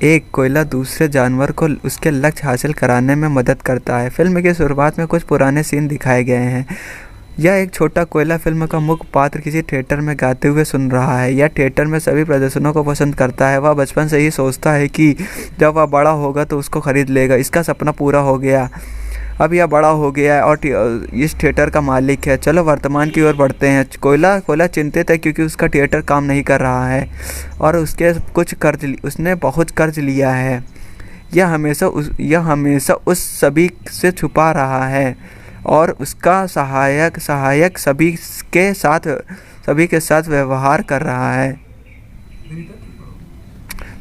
एक कोयला दूसरे जानवर को उसके लक्ष्य हासिल कराने में मदद करता है। फिल्म की शुरुआत में कुछ पुराने सीन दिखाए गए हैं। यह एक छोटा कोयला फिल्म का मुख्य पात्र किसी थिएटर में गाते हुए सुन रहा है। यह थिएटर में सभी प्रदर्शनों को पसंद करता है। वह बचपन से ही सोचता है कि जब वह बड़ा होगा तो उसको खरीद लेगा। इसका सपना पूरा हो गया। अब यह बड़ा हो गया है और इस थिएटर का मालिक है। चलो वर्तमान की ओर बढ़ते हैं। कोयला चिंतित है क्योंकि उसका थिएटर काम नहीं कर रहा है और उसने बहुत कर्ज लिया है। यह हमेशा उस सभी से छुपा रहा है और उसका सहायक सभी के साथ व्यवहार कर रहा है।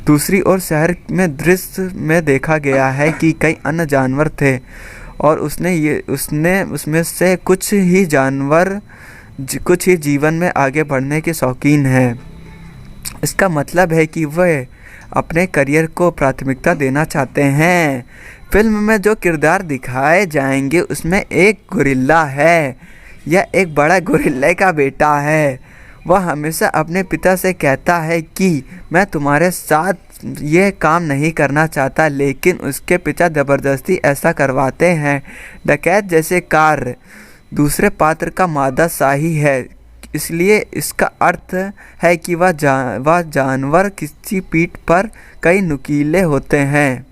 दूसरी ओर शहर में दृश्य में देखा गया है कि कई अन्य जानवर थे और उसमें से कुछ ही जीवन में आगे बढ़ने के शौकीन हैं। इसका मतलब है कि वह अपने करियर को प्राथमिकता देना चाहते हैं। फिल्म में जो किरदार दिखाए जाएंगे उसमें एक गोरिल्ला है। यह एक बड़ा गोरिल्ले का बेटा है। वह हमेशा अपने पिता से कहता है कि मैं तुम्हारे साथ यह काम नहीं करना चाहता, लेकिन उसके पिता ज़बरदस्ती ऐसा करवाते हैं। डकैत जैसे कार्य दूसरे पात्र का मादा शाही है, इसलिए इसका अर्थ है कि वह जानवर किसी पीठ पर कई नुकीले होते हैं।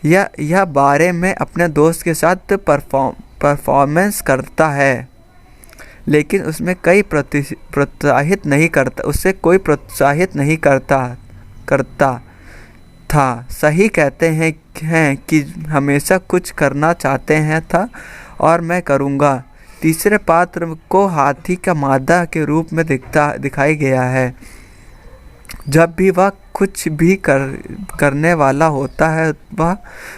यह बारे में अपने दोस्त के साथ परफॉर्मेंस करता है, लेकिन उसमें कोई प्रोत्साहित नहीं करता था। सही कहते हैं कि हमेशा कुछ करना चाहते हैं था और मैं करूँगा। तीसरे पात्र को हाथी का मादा के रूप में दिखाई गया है। जब भी वह कुछ भी करने वाला होता है वह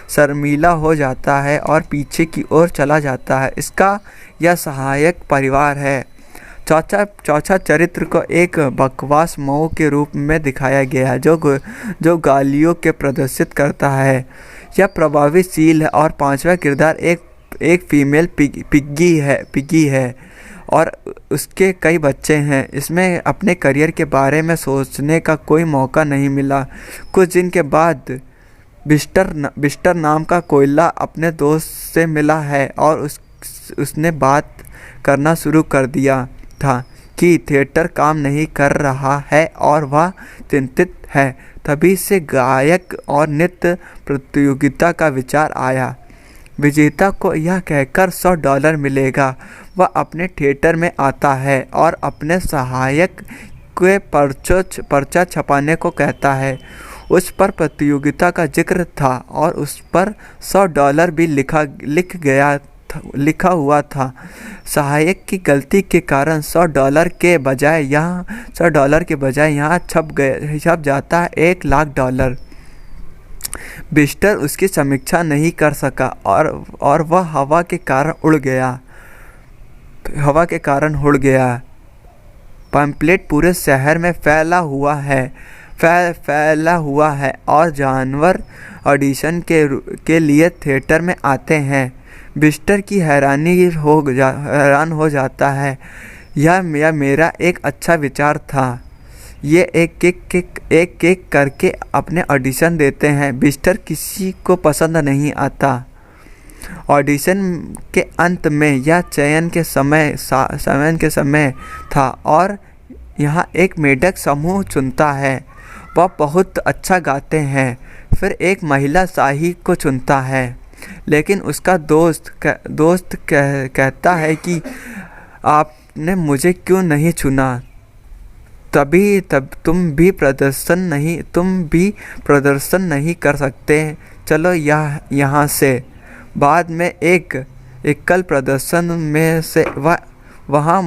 शर्मीला हो जाता है और पीछे की ओर चला जाता है। इसका यह सहायक परिवार है। चौथा चरित्र को एक बकवास मऊ के रूप में दिखाया गया है जो गालियों के प्रदर्शित करता है। यह प्रभावशील है। और पांचवा किरदार एक फीमेल पिग्गी है और उसके कई बच्चे हैं। इसमें अपने करियर के बारे में सोचने का कोई मौका नहीं मिला। कुछ दिन के बाद बिस्टर नाम का कोयला अपने दोस्त से मिला है और उसने बात करना शुरू कर दिया था कि थिएटर काम नहीं कर रहा है और वह चिंतित है। तभी से गायक और नृत्य प्रतियोगिता का विचार आया। विजेता को यह कहकर $100 मिलेगा। वह अपने थिएटर में आता है और अपने सहायक के पर्चा छपाने को कहता है। उस पर प्रतियोगिता का जिक्र था और उस पर $100 भी लिखा हुआ था। सहायक की गलती के कारण $100 के बजाय यहाँ छप जाता है $1,00,000। बिस्टर उसकी समीक्षा नहीं कर सका और वह हवा के कारण उड़ गया। पैम्पलेट पूरे शहर में फैला हुआ है और जानवर ऑडिशन के लिए थिएटर में आते हैं। बिस्टर की हैरान हो जाता है। यह मेरा एक अच्छा विचार था। ये एक करके अपने ऑडिशन देते हैं। बिस्टर किसी को पसंद नहीं आता। ऑडिशन के अंत में यह चयन के समय था और यहाँ एक मेढक समूह चुनता है। वह बहुत अच्छा गाते हैं। फिर एक महिला शाही को चुनता है, लेकिन उसका दोस्त कहता है कि आपने मुझे क्यों नहीं चुना। तब तुम भी प्रदर्शन नहीं कर सकते। चलो यहाँ से। बाद में एक एकल प्रदर्शन में से वहाँ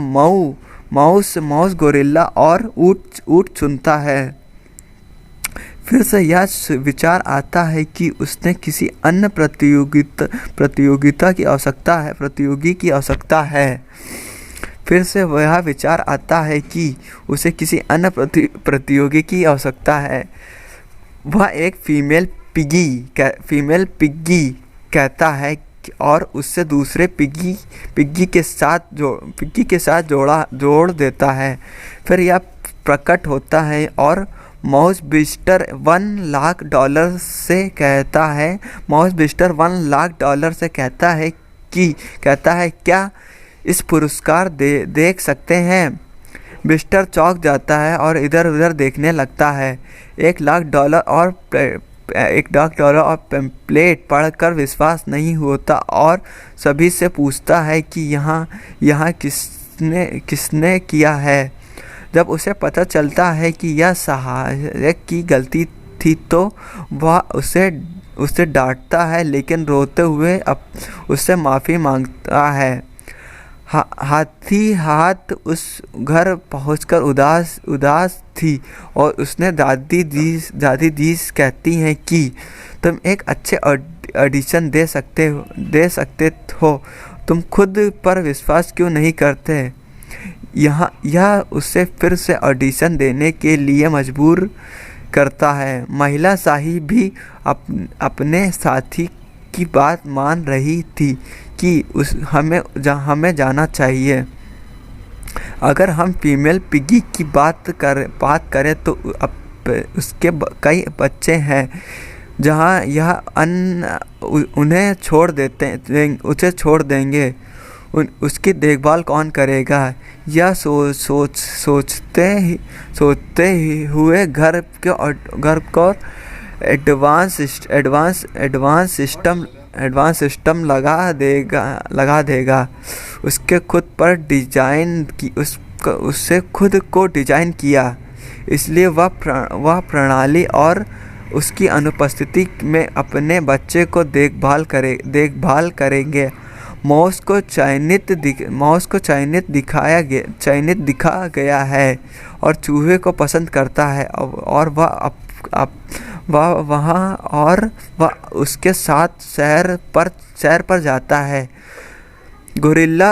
माउस गोरिल्ला और ऊँट चुनता है। फिर से यह विचार आता है कि उसने किसी अन्य प्रतियोगी की आवश्यकता है। फिर से वह विचार आता है कि उसे किसी अन्य प्रतियोगी की आवश्यकता है। वह एक फीमेल पिग्गी कहता है और उससे दूसरे पिग्गी के साथ जोड़ देता है। फिर यह प्रकट होता है और माउस बिस्टर $1 लाख से कहता है, माउस बिस्टर $1 लाख से कहता है क्या इस पुरस्कार देख सकते हैं। बिस्टर चौंक जाता है और इधर उधर देखने लगता है। $1 लाख और पैम्पलेट पढ़कर विश्वास नहीं होता और सभी से पूछता है कि यहाँ किसने किया है। जब उसे पता चलता है कि यह सहायक की गलती थी तो वह उसे डांटता है, लेकिन रोते हुए उससे माफ़ी मांगता है। हाथ उस घर पहुंचकर उदास थी और उसने दादी दी कहती हैं कि तुम एक अच्छे ऑडिशन दे सकते हो, तुम खुद पर विश्वास क्यों नहीं करते। यह उसे फिर से ऑडिशन देने के लिए मजबूर करता है। महिला शाही भी अपने साथी की बात मान रही थी कि हमें जाना चाहिए। अगर हम फीमेल पिगी की बात करें तो उसके कई बच्चे हैं जहां यह उन्हें उसे छोड़ देंगे। उसकी देखभाल कौन करेगा। यह सोचते हुए घर को एडवांस सिस्टम लगा देगा। उसके खुद पर डिजाइन की उससे खुद को डिजाइन किया, इसलिए वह प्रणाली और उसकी अनुपस्थिति में अपने बच्चे को देखभाल करेंगे। माउस को चयनित दिखा गया है और चूहे को पसंद करता है और वह उसके साथ सैर पर जाता है। गोरिल्ला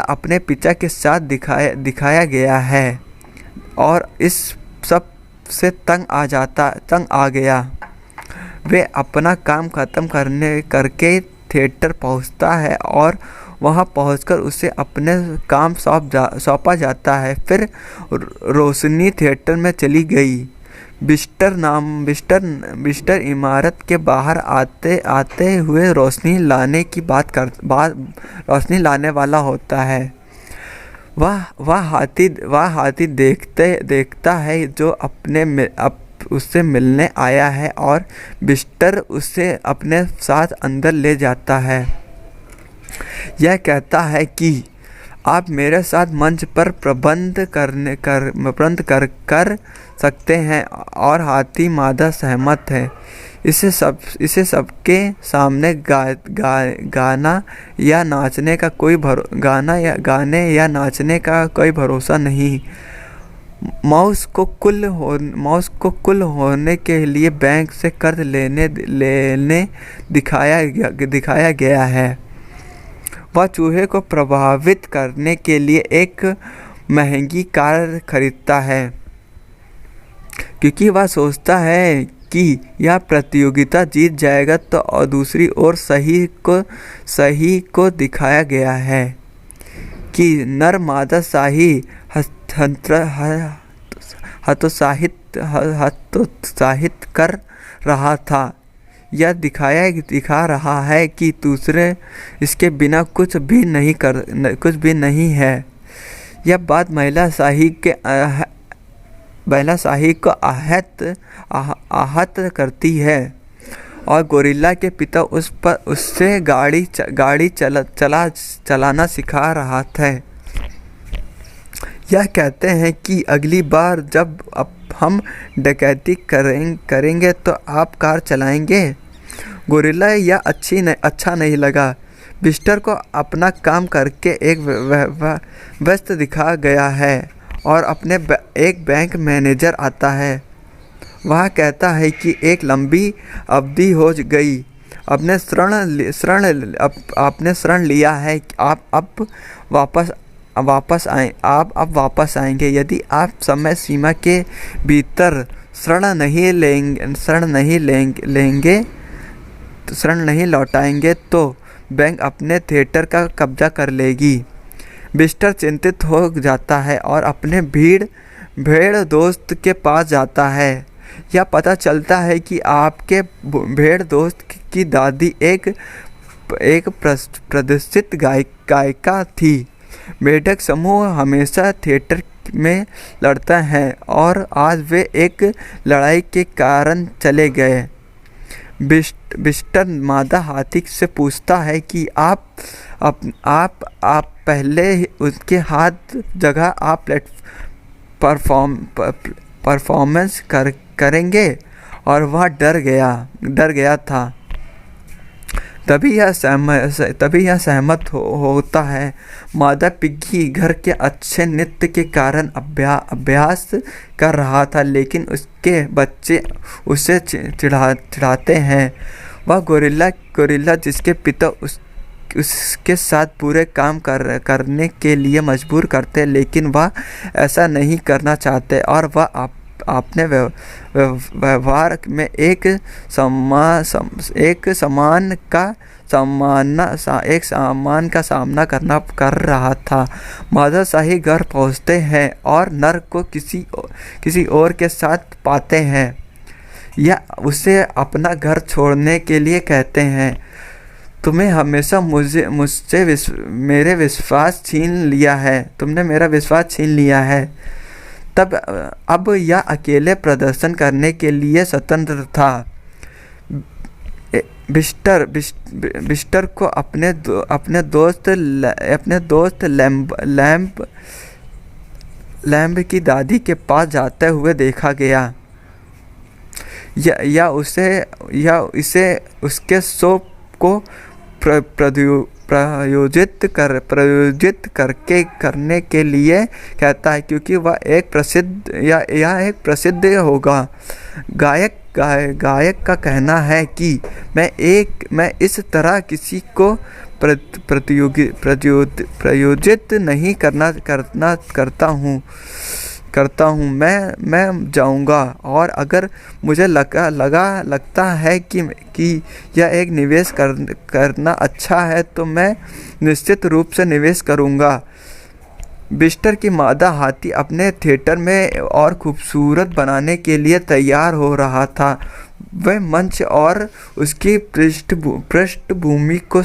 अपने पिता के साथ दिखाया गया है और इस सब से तंग आ गया। वे अपना काम खत्म करके थिएटर पहुंचता है और वहां पहुंचकर उसे अपने काम सौंपा जाता है। फिर रोशनी थिएटर में चली गई। बिस्टर इमारत के बाहर आते हुए रोशनी लाने वाला होता है। वह हाथी देखता है जो उससे मिलने आया है और बिस्टर उसे अपने साथ अंदर ले जाता है। यह कहता है कि आप मेरे साथ मंच पर प्रबंध कर सकते हैं और हाथी मादा सहमत है। इसे सबके सामने गाने या नाचने का कोई भरोसा नहीं। माउस को कुल होने के लिए बैंक से कर्ज लेने दिखाया गया है। वह चूहे को प्रभावित करने के लिए एक महंगी कार खरीदता है क्योंकि वह सोचता है कि यह प्रतियोगिता जीत जाएगा। तो और दूसरी ओर सही को दिखाया गया है कि नर मादा शाही हतोत्साहित कर रहा था। यह दिखा रहा है कि दूसरे इसके बिना कुछ भी नहीं है। यह बात महिला शाही को आहत करती है और गोरिल्ला के पिता उससे गाड़ी चलाना सिखा रहा था। यह कहते हैं कि अगली बार जब हम डकैती करेंगे तो आप कार चलाएंगे। गोरिल्ला यह अच्छा नहीं लगा। बिस्टर को अपना काम करके एक व्यस्त दिखा गया है और एक बैंक मैनेजर आता है। वह कहता है कि एक लंबी अवधि हो गई। आपने शरण लिया है। आप अब वापस आएंगे। यदि आप समय सीमा के भीतर शरण नहीं लौटाएंगे तो बैंक अपने थिएटर का कब्जा कर लेगी। बिस्टर चिंतित हो जाता है और अपने भेड़ दोस्त के पास जाता है। यह पता चलता है कि आपके भेड़ दोस्त की दादी एक प्रतिष्ठित गायिका थी। मेढक समूह हमेशा थिएटर में लड़ता है और आज वे एक लड़ाई के कारण चले गए। बिस्टर मादा हाथी से पूछता है कि आप पहले उसके हाथ जगह आप परफॉर्मेंस करेंगे, और वह डर गया था। तभी यह सहमत होता है। मादा पिग्गी घर के अच्छे नृत्य के कारण अभ्यास कर रहा था, लेकिन उसके बच्चे उसे चिढ़ाते हैं। वह गोरिल्ला जिसके पिता उसके साथ पूरे काम करने के लिए मजबूर करते, लेकिन वह ऐसा नहीं करना चाहते, और वह अपने व्यवहार में एक सामान का सामना कर रहा था। मादा शाही घर पहुंचते हैं और नर को किसी और के साथ पाते हैं, या उसे अपना घर छोड़ने के लिए कहते हैं। तुमने हमेशा मुझसे मेरे विश्वास छीन लिया है, तुमने मेरा विश्वास छीन लिया है। अब यह अकेले प्रदर्शन करने के लिए स्वतंत्र था। बिस्टर को अपने दोस्त लैम्ब की दादी के पास जाते हुए देखा गया। या इसे उसके शो को प्रायोजित करने के लिए कहता है, क्योंकि वह एक प्रसिद्ध होगा। गायक का कहना है कि मैं इस तरह किसी को प्रायोजित नहीं करता हूँ। मैं जाऊँगा, और अगर मुझे लगता है कि यह एक निवेश करना अच्छा है, तो मैं निश्चित रूप से निवेश करूँगा। बिस्टर की मादा हाथी अपने थिएटर में और खूबसूरत बनाने के लिए तैयार हो रहा था। वह मंच और उसकी पृष्ठभूमि को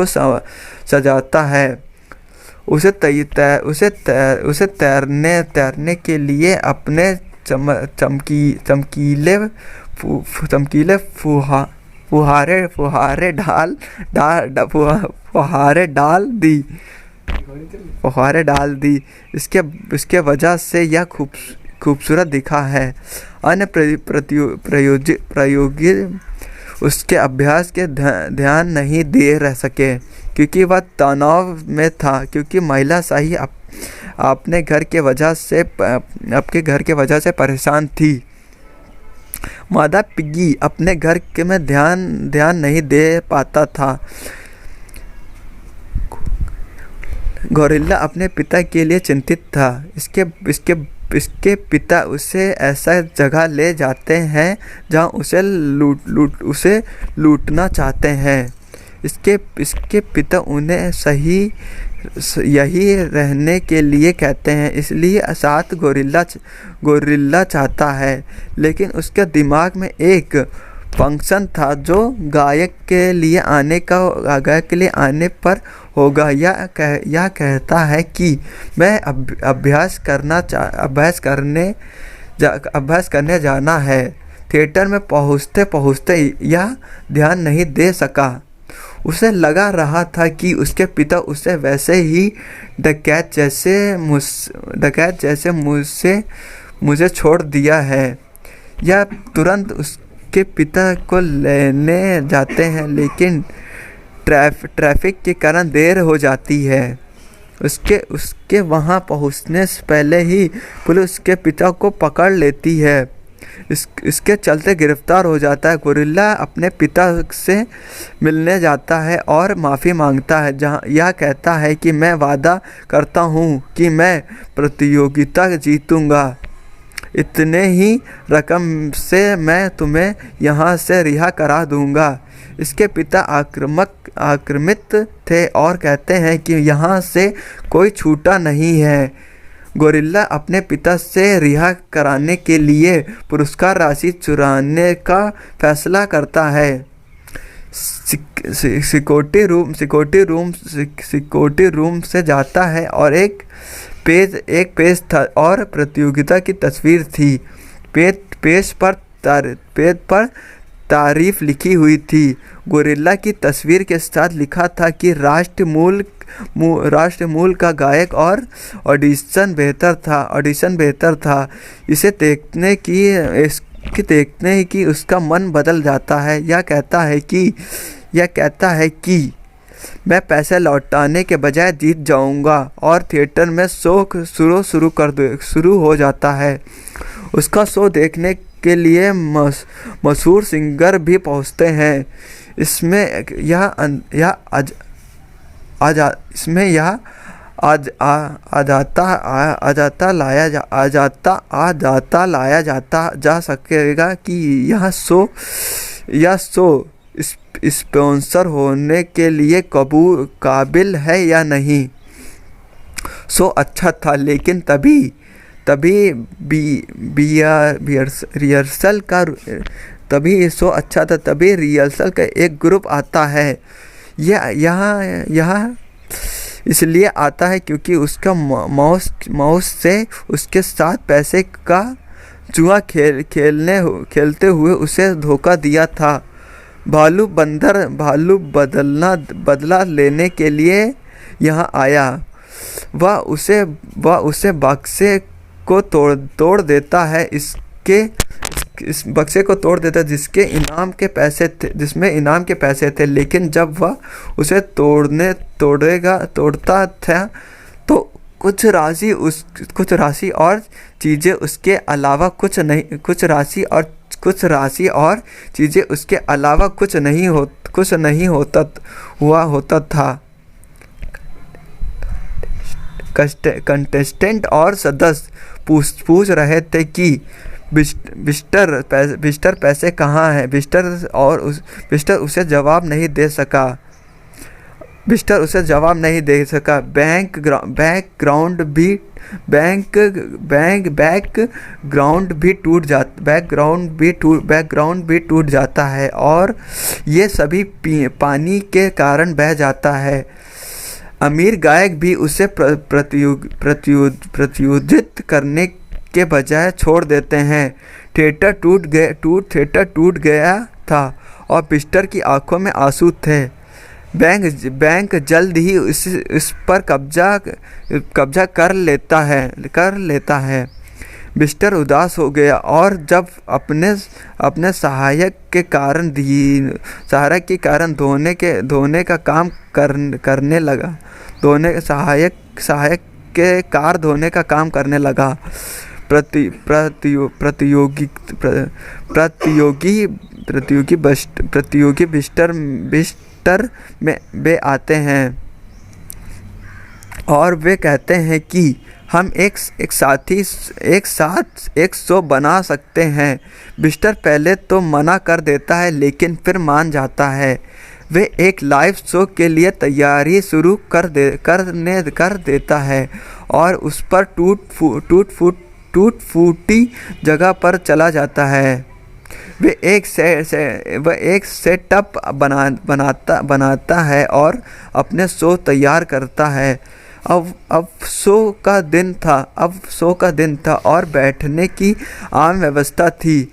सजाता है। उसे तैरने के लिए अपने चमकीले फुहारे डाल दी। इसके वजह से यह खूबसूरत दिखा है। अन्य प्रयोगी उसके अभ्यास के ध्यान नहीं दे रह सके, क्योंकि वह तनाव में था, क्योंकि महिला शाही आपके घर के वजह से परेशान थी। मादा पिग्गी अपने घर के में ध्यान नहीं दे पाता था। गोरिल्ला अपने पिता के लिए चिंतित था। इसके पिता उसे ऐसा जगह ले जाते हैं जहां उसे लूटना चाहते हैं। इसके पिता उन्हें यही रहने के लिए कहते हैं, इसलिए साथ गोरिल्ला चाहता है। लेकिन उसके दिमाग में एक फंक्शन था जो गायक के लिए आने पर होगा। यह कहता है कि मैं अभ्यास करने जाना है। थिएटर में पहुँचते यह ध्यान नहीं दे सका। उसे लगा रहा था कि उसके पिता उसे वैसे ही डकैत जैसे मुझे छोड़ दिया है। यह तुरंत उसके पिता को लेने जाते हैं, लेकिन ट्रैफिक के कारण देर हो जाती है। उसके वहां पहुंचने से पहले ही पुलिस उसके पिता को पकड़ लेती है। इसके चलते गिरफ्तार हो जाता है। गोरिल्ला अपने पिता से मिलने जाता है और माफ़ी मांगता है, जहां यह कहता है कि मैं वादा करता हूं कि मैं प्रतियोगिता जीतूंगा। इतने ही रकम से मैं तुम्हें यहाँ से रिहा करा दूंगा। इसके पिता आक्रामित थे और कहते हैं कि यहाँ से कोई छूटा नहीं है। गोरिल्ला अपने पिता से रिहा कराने के लिए पुरस्कार राशि चुराने का फैसला करता है। सिक्योरिटी रूम से जाता है और एक पेज था और प्रतियोगिता की तस्वीर थी। पेज पर तारीफ लिखी हुई थी। गोरिल्ला की तस्वीर के साथ लिखा था कि राष्ट्र मूल का गायक और ऑडिशन बेहतर था। इसे देखने की उसका मन बदल जाता है। यह कहता है कि मैं पैसे लौटाने के बजाय जीत जाऊंगा और थिएटर में शो शुरू हो जाता है। उसका शो देखने के लिए मशहूर सिंगर भी पहुंचते हैं। इसमें यह आजाता लाया जा सकेगा कि यह शो स्पॉन्सर होने के लिए काबिल है या नहीं। शो अच्छा था, लेकिन तभी रिहर्सल का एक ग्रुप आता है। यह इसलिए आता है क्योंकि उसका मौस से उसके साथ पैसे का जुआ खेलते हुए उसे धोखा दिया था। भालू बदला लेने के लिए यहाँ आया। वह उसे बक्से को तोड़ देता है। इस बक्से को तोड़ देता है जिसमें इनाम के पैसे थे, लेकिन जब वह उसे तोड़ता था तो कुछ राशि और चीज़ें उसके अलावा कुछ नहीं होता था। कंटेस्टेंट और सदस्य पूछ रहे थे कि बिस्टर पैसे कहाँ हैं। बिस्टर उसे जवाब नहीं दे सका। बैकग्राउंड भी टूट जाता है और ये सभी पानी के कारण बह जाता है। अमीर गायक भी उसे प्रतियोगित करने के बजाय छोड़ देते हैं। थिएटर टूट गया था और बिस्टर की आंखों में आंसू थे। बैंक जल्द ही इस पर कब्जा कर लेता है। बिस्टर उदास हो गया और जब अपने सहायक के कारण धोने का काम करने लगा। सहायक के कार धोने का काम करने लगा। प्रतियोगी बिस्टर में आते हैं और वे कहते हैं कि हम एक साथ एक शो बना सकते हैं। बिस्टर पहले तो मना कर देता है, लेकिन फिर मान जाता है। वे एक लाइव शो के लिए तैयारी शुरू कर देता है और उस पर टूट फूटी जगह पर चला जाता है। वे एक सेटअप बनाता है और अपने शो तैयार करता है। अब शो का दिन था और बैठने की आम व्यवस्था थी।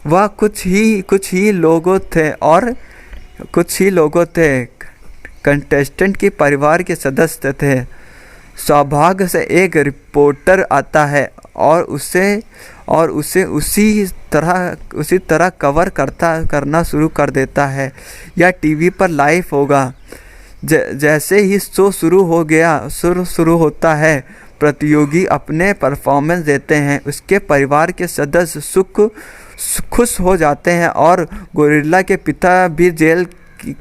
वह कुछ ही लोगों थे। कंटेस्टेंट के परिवार के सदस्य थे। सौभाग्य से एक रिपोर्टर आता है और उसे उसी तरह कवर करना शुरू कर देता है। यह टीवी पर लाइव होगा। जैसे ही शो शुरू होता है, प्रतियोगी अपने परफॉर्मेंस देते हैं। उसके परिवार के सदस्य खुश हो जाते हैं और गोरिल्ला के पिता भी जेल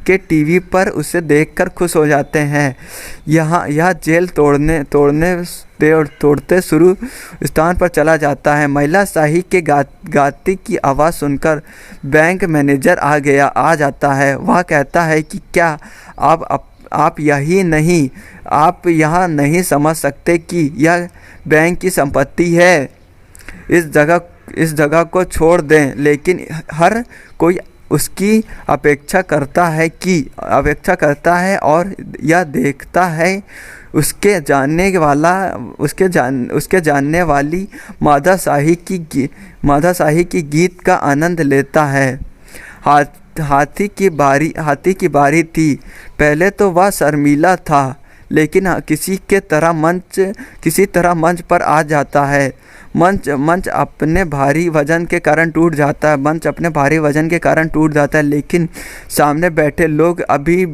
के टीवी पर उसे देखकर खुश हो जाते हैं। यह जेल तोड़ते शुरू स्थान पर चला जाता है। महिला शाही के गाती की आवाज़ सुनकर बैंक मैनेजर आ जाता है। वह कहता है कि क्या आप यहाँ नहीं समझ सकते कि यह बैंक की संपत्ति है। इस जगह को छोड़ दें। लेकिन हर कोई उसकी अपेक्षा करता है और यह देखता है उसके जानने वाली मादा शाही की गीत का आनंद लेता है। हाथी की बारी थी। पहले तो वह शर्मीला था, लेकिन किसी तरह मंच पर आ जाता है। मंच अपने भारी वजन के कारण टूट जाता है, लेकिन सामने बैठे लोग अभी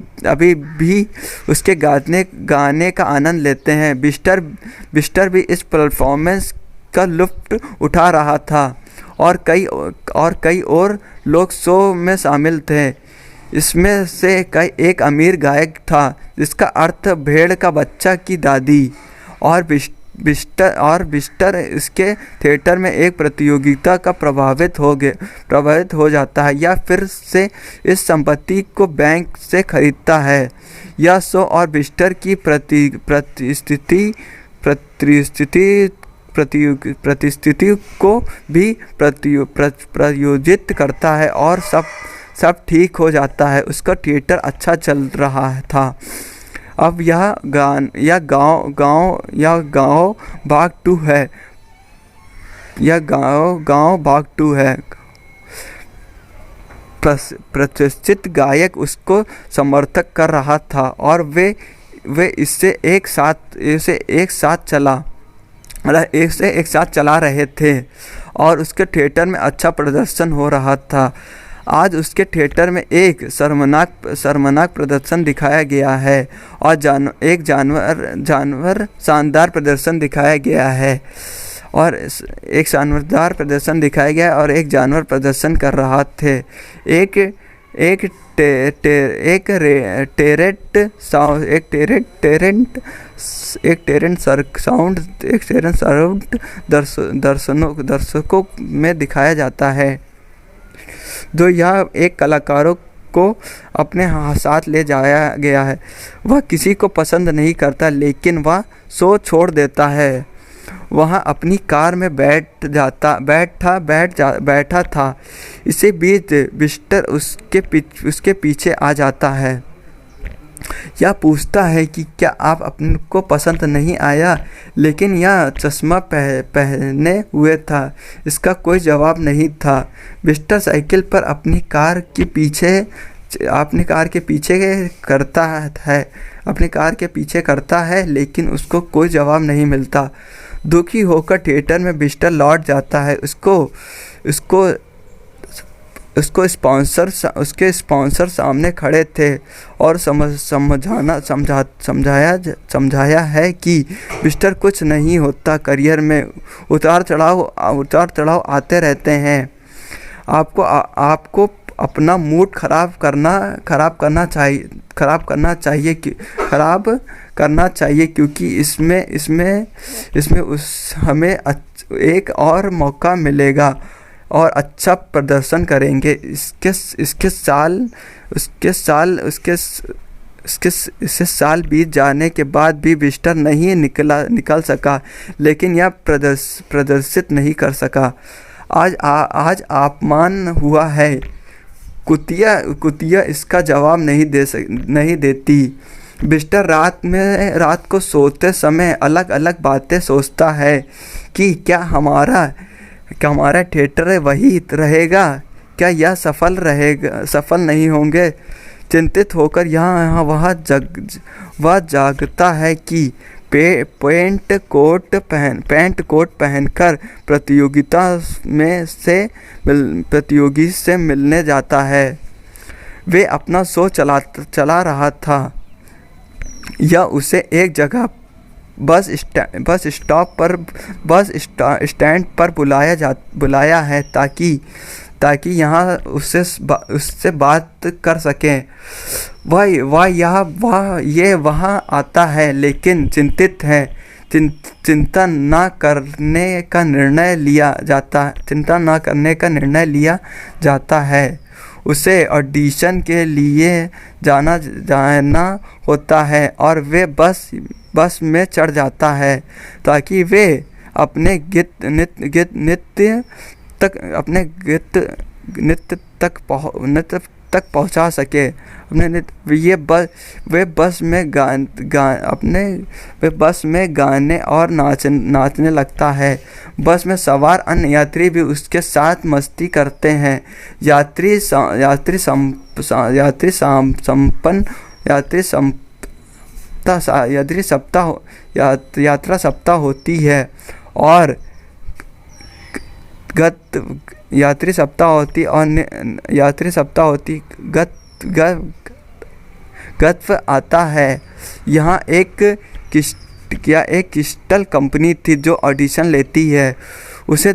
भी उसके गाने का आनंद लेते हैं। बिस्टर भी इस परफॉर्मेंस का लुत्फ उठा रहा था और कई और लोग शो में शामिल थे। इसमें से एक अमीर गायक था, जिसका अर्थ भेड़ का बच्चा की दादी, और बिस्टर इसके थिएटर में एक प्रतियोगिता का प्रभावित हो जाता है या फिर से इस संपत्ति को बैंक से खरीदता है। यह शो और बिस्टर की प्रतिस्थिति को भी प्रयोजित करता है और सब ठीक हो जाता है। उसका थिएटर अच्छा चल रहा था। अब यह गांव भाग 2 है। प्रतिष्ठित गायक उसको समर्थक कर रहा था और वे इसे एक साथ चला रहे थे और उसके थिएटर में अच्छा प्रदर्शन हो रहा था। आज उसके थिएटर में एक शर्मनाक प्रदर्शन दिखाया गया है और एक जानवर शानदार प्रदर्शन दिखाया गया है और एक जानवर प्रदर्शन कर रहा थे। एक टेरेंट साउंड दर्शकों में दिखाया जाता है। जो यह एक कलाकारों को अपने साथ ले जाया गया है। वह किसी को पसंद नहीं करता, लेकिन वह शो छोड़ देता है। वहाँ अपनी कार में बैठा था। इसी बीच बिस्टर उसके पीछे आ जाता है। यह पूछता है कि क्या आप अपने को पसंद नहीं आया, लेकिन यह चश्मा पहने हुए था। इसका कोई जवाब नहीं था। बिस्टर साइकिल पर अपनी कार के पीछे करता है, लेकिन उसको कोई जवाब नहीं मिलता। दुखी होकर थिएटर में बिस्टर लौट जाता है। उसके स्पॉन्सर सामने खड़े थे और समझाया है कि बिस्टर कुछ नहीं होता। करियर में उतार चढ़ाव आते रहते हैं। आपको अपना मूड खराब करना चाहिए क्योंकि इसमें हमें एक और मौका मिलेगा और अच्छा प्रदर्शन करेंगे। इसके साल बीत जाने के बाद भी बिस्टर नहीं निकल सका, लेकिन यह प्रदर्शित नहीं कर सका। आज अपमान हुआ है। कुतिया इसका जवाब नहीं देती। बिस्टर रात को सोते समय अलग अलग बातें सोचता है कि क्या हमारा थिएटर वही रहेगा, क्या यह सफल नहीं होंगे। चिंतित होकर यहाँ वह जागता है कि पैंट कोट पहनकर प्रतियोगी से मिलने जाता है। वे अपना शो चला रहा था। यह उसे एक जगह बस स्टैंड पर बुलाया है ताकि यहाँ उससे बात कर सकें। वह वहाँ आता है, लेकिन चिंतित है। चिंता न करने का निर्णय लिया जाता है। उसे ऑडिशन के लिए जाना होता है और वे बस में चढ़ जाता है ताकि वे अपने नृत्य तक पहुंचा सके। वे बस में गाने और नाचने लगता है। बस में सवार अन्य यात्री भी उसके साथ मस्ती करते हैं। यात्रा सप्ताह होती है और यात्री सप्ताह होती गत्व आता है। यहाँ एक क्रिस्टल कंपनी थी जो ऑडिशन लेती है। उसे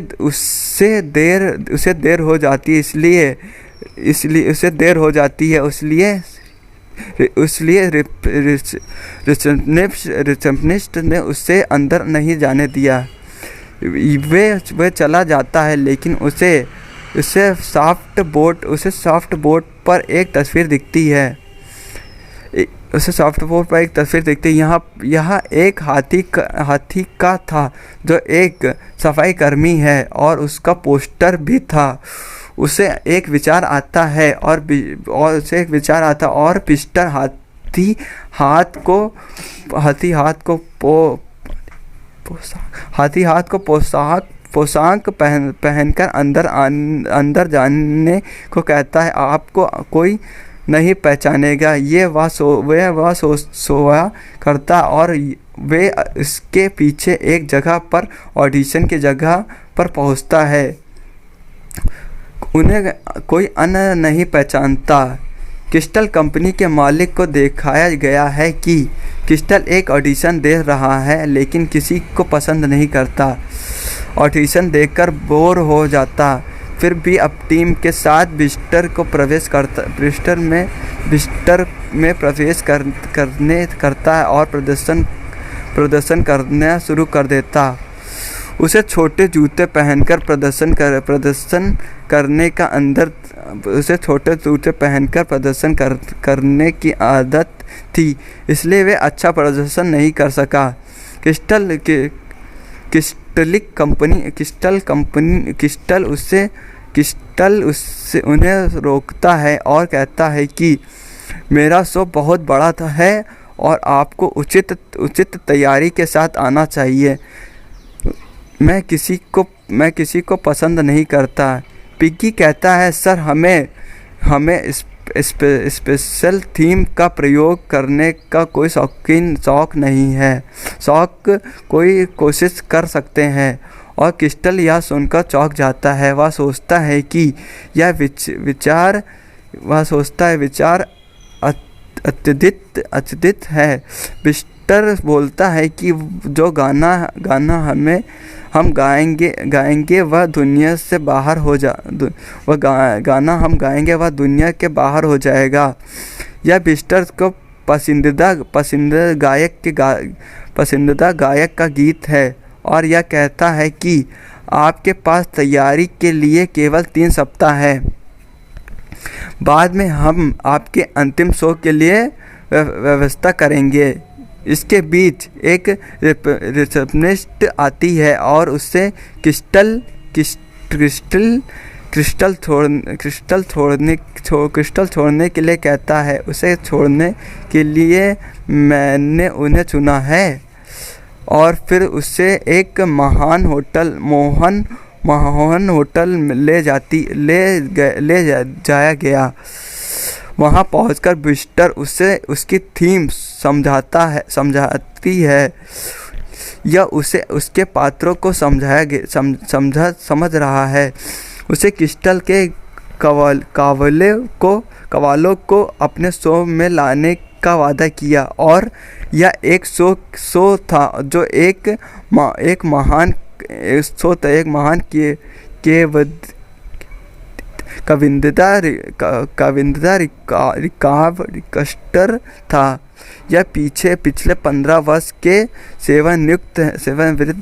देर हो जाती है इसलिए रिसेप्शनिस्ट ने उसे अंदर नहीं जाने दिया। वे चला जाता है लेकिन उसे सॉफ्ट बोर्ड पर एक तस्वीर दिखती है। यहाँ एक हाथी का था जो एक सफाई कर्मी है और उसका पोस्टर भी था। उसे एक विचार आता है और पिस्टर हाथी हाथ को पोशाक पहनकर अंदर जाने को कहता है। आपको कोई नहीं पहचानेगा। वह सोया करता और वे इसके पीछे एक जगह पर ऑडिशन की जगह पर पहुंचता है। उन्हें कोई अन्य नहीं पहचानता। क्रिस्टल कंपनी के मालिक को दिखाया गया है कि क्रिस्टल एक ऑडिशन दे रहा है लेकिन किसी को पसंद नहीं करता। ऑडिशन देखकर बोर हो जाता, फिर भी अब टीम के साथ बिस्तर में प्रवेश करता है और प्रदर्शन करना शुरू कर देता। उसे छोटे जूते पहनकर प्रदर्शन करने की आदत थी, इसलिए वे अच्छा प्रदर्शन नहीं कर सका। क्रिस्टल उन्हें रोकता है और कहता है कि मेरा शो बहुत बड़ा है और आपको उचित तैयारी के साथ आना चाहिए। मैं किसी को पसंद नहीं करता। पिग्गी कहता है, सर हमें स्पेशल थीम का प्रयोग करने का कोई शौक नहीं है। कोई कोशिश कर सकते हैं। और क्रिस्टल यह सुनकर चौंक जाता है। वह सोचता है कि यह विचार अत्यधिक है। बिस्टर बोलता है कि जो गाना हम गाएंगे वह दुनिया से बाहर हो वह दुनिया के बाहर हो जाएगा। यह बिस्टर को पसंदीदा गायक का गीत है और यह कहता है कि आपके पास तैयारी के लिए केवल 3 सप्ताह है। बाद में हम आपके अंतिम शो के लिए व्यवस्था करेंगे। इसके बीच एक रिसेप्शनिस्ट आती है और उससे क्रिस्टल छोड़ने के लिए कहता है। उसे छोड़ने के लिए मैंने उन्हें चुना है। और फिर उसे एक महान होटल ले जाया गया। वहाँ पहुंचकर बिस्टर उसे उसकी थीम समझाती है। यह उसे उसके पात्रों को समझ रहा है। उसे क्रिस्टल के कवालों को अपने शो में लाने का वादा किया और यह एक शो था जो एक महान कविंदा रिकास्टर था। यह पिछले 15 वर्ष के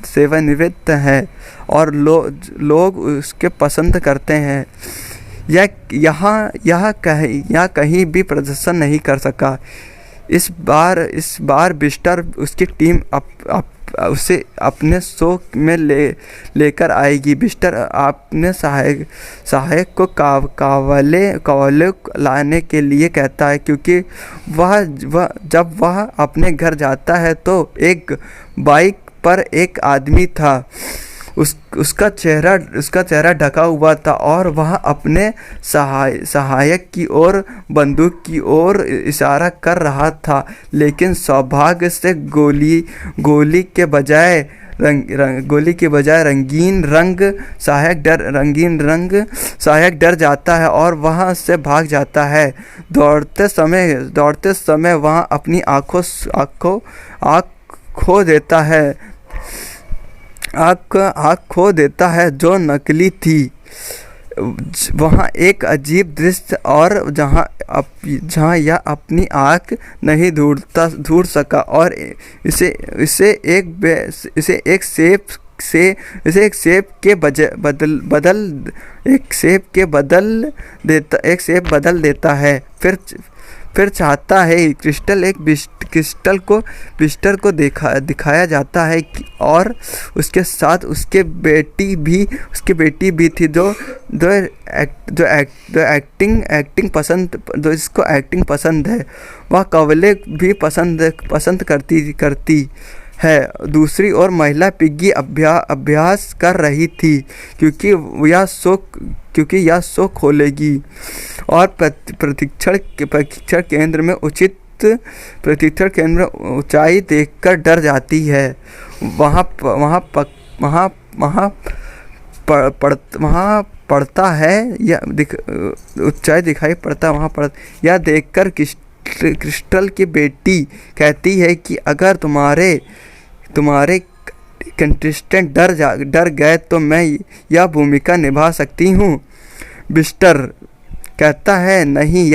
सेवानिवृत्त है और लोग उसके पसंद करते हैं। यह कहीं भी प्रदर्शन नहीं कर सका। इस बार बिस्टर उसकी टीम उसे अपने शो में लेकर आएगी। बिस्टर अपने सहायक को कवले लाने के लिए कहता है, क्योंकि जब वह अपने घर जाता है तो एक बाइक पर एक आदमी था। उसका चेहरा ढका हुआ था और वह अपने सहायक की ओर बंदूक की ओर इशारा कर रहा था, लेकिन सौभाग्य से गोली के बजाय रंगीन रंग सहायक डर जाता है और वहां से भाग जाता है। दौड़ते समय वह अपनी आँख खो देता है जो नकली थी। वहाँ एक अजीब दृश्य और जहाँ यह अपनी आँख नहीं ढूंढ सका और इसे एक सेब बदल देता है। फिर चाहता है बिस्टर को दिखाया जाता है और उसके साथ उसकी बेटी भी थी जो इसको एक्टिंग पसंद है। वह कवले भी पसंद करती है। दूसरी ओर महिला पिग्गी अभ्यास कर रही थी, क्योंकि यह शो खोलेगी और प्रशिक्षण केंद्र में ऊंचाई देखकर डर जाती है। वहाँ पड़ता है या ऊंचाई दिखाई पड़ता वहाँ पर। यह देखकर क्रिस्टल की बेटी कहती है कि अगर तुम्हारे कंटेस्टेंट डर गए तो मैं यह भूमिका निभा सकती हूँ। बिस्टर कहता है, नहीं,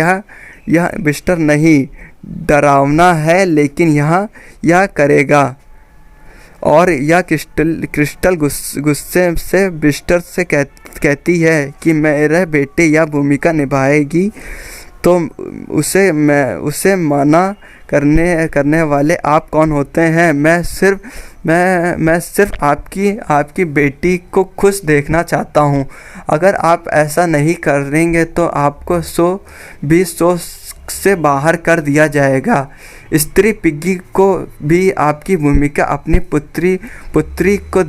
यह बिस्टर नहीं, डरावना है, लेकिन यह करेगा। और यह क्रिस्टल गुस्से से बिस्टर से कहती है कि मेरे बेटे यह भूमिका निभाएगी तो उसे मना करने वाले आप कौन होते हैं? मैं सिर्फ आपकी बेटी को खुश देखना चाहता हूँ। अगर आप ऐसा नहीं करेंगे तो आपको शो से बाहर कर दिया जाएगा। स्त्री पिग्गी को भी आपकी भूमिका अपनी पुत्री को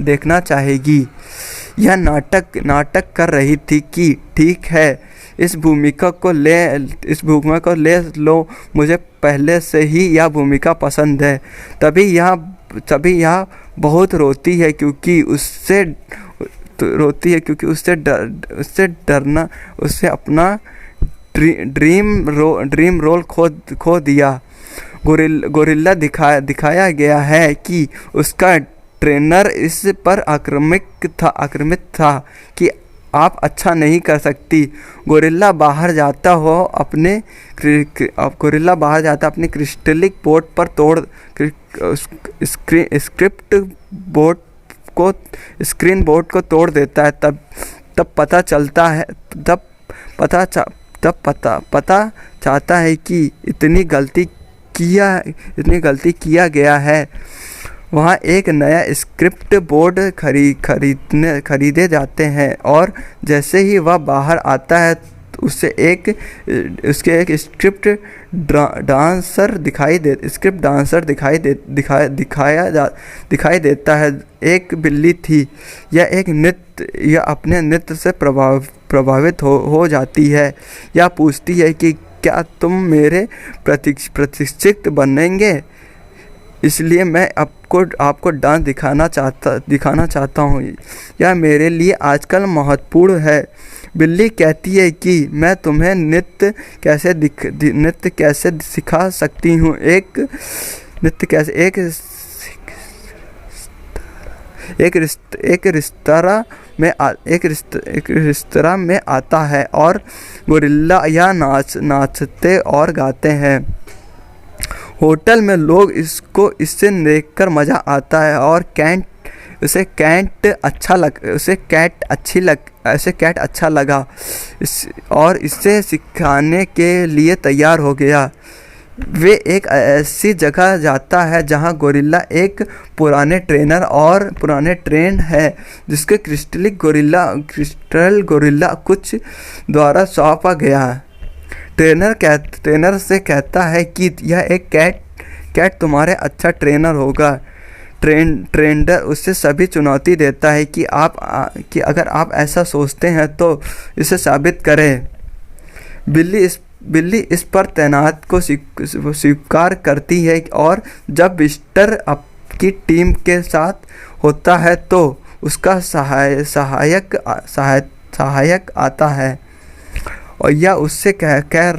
देखना चाहेगी। यह नाटक कर रही थी कि ठीक है, इस भूमिका को ले लो, मुझे पहले से ही यह भूमिका पसंद है। तभी यह बहुत रोती है क्योंकि उससे डरना, उससे अपना ड्रीम रोल खो दिया। गोरिल्ला दिखाया गया है कि उसका ट्रेनर इस पर आक्रामक था कि आप अच्छा नहीं कर सकती। गोरिल्ला बाहर जाता अपने क्रिस्टलिक बोर्ड पर स्क्रीन बोर्ड को तोड़ देता है। तब पता चाहता है कि इतनी गलती किया गया है। वहाँ एक नया स्क्रिप्ट बोर्ड खरीदे जाते हैं और जैसे ही वह बाहर आता है उसके एक स्क्रिप्ट डांसर दिखाई देता है। एक बिल्ली थी। यह अपने नृत्य से प्रभावित हो जाती है। यह पूछती है कि क्या तुम मेरे प्रशिक्षक बनेंगे? इसलिए मैं आपको डांस दिखाना चाहता हूँ। यह मेरे लिए आजकल महत्वपूर्ण है। बिल्ली कहती है कि मैं तुम्हें नृत्य कैसे सिखा सकती हूँ। एक रेस्तरां में आता है और गोरिल्ला यह नाचते और गाते हैं। होटल में लोग इससे देखकर मज़ा आता है और उसे कैट अच्छा लगा और इसे सिखाने के लिए तैयार हो गया। वे एक ऐसी जगह जाता है जहां गोरिल्ला एक पुराने ट्रेन है जिसके क्रिस्टल गोरिल्ला कुछ द्वारा सौंपा गया। ट्रेनर से कहता है कि यह एक कैट तुम्हारे अच्छा ट्रेनर होगा। ट्रेनर उससे सभी चुनौती देता है कि अगर आप ऐसा सोचते हैं तो इसे साबित करें। बिल्ली इस पर तैनात को स्वीकार करती है और जब विस्टर आपकी टीम के साथ होता है तो उसका सहायक आता है और यह उससे कह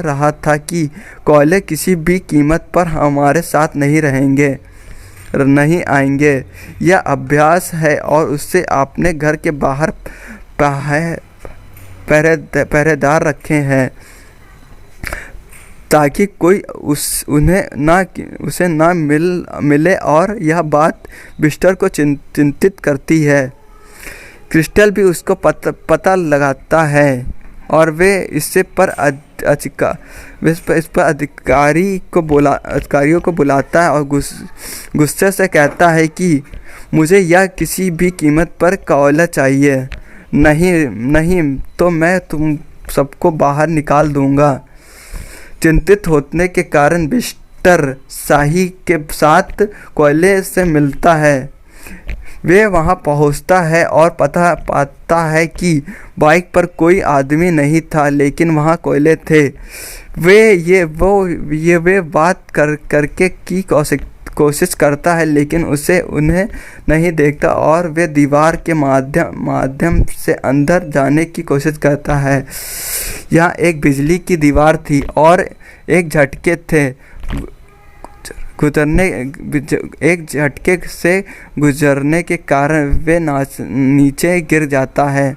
रहा था कि कोयले किसी भी कीमत पर हमारे साथ नहीं आएंगे। यह अभ्यास है और उससे अपने घर के बाहर पहरेदार रखे हैं ताकि कोई उसे ना मिले और यह बात विस्टर को चिंतित करती है। क्रिस्टल भी उसको पता लगाता है और वे इस पर अधिकारियों को बुलाता है और गुस्से से कहता है कि मुझे यह किसी भी कीमत पर कोयला चाहिए, नहीं तो मैं तुम सबको बाहर निकाल दूंगा। चिंतित होने के कारण विस्टर शाही के साथ कोयले से मिलता है। वे वहां पहुंचता है और पाता है कि बाइक पर कोई आदमी नहीं था लेकिन वहां कोयले थे। वे बात करके की कोशिश करता है लेकिन उन्हें नहीं देखता और वे दीवार के माध्यम से अंदर जाने की कोशिश करता है। यहाँ एक बिजली की दीवार थी और एक झटके से गुजरने के कारण वे नीचे गिर जाता है।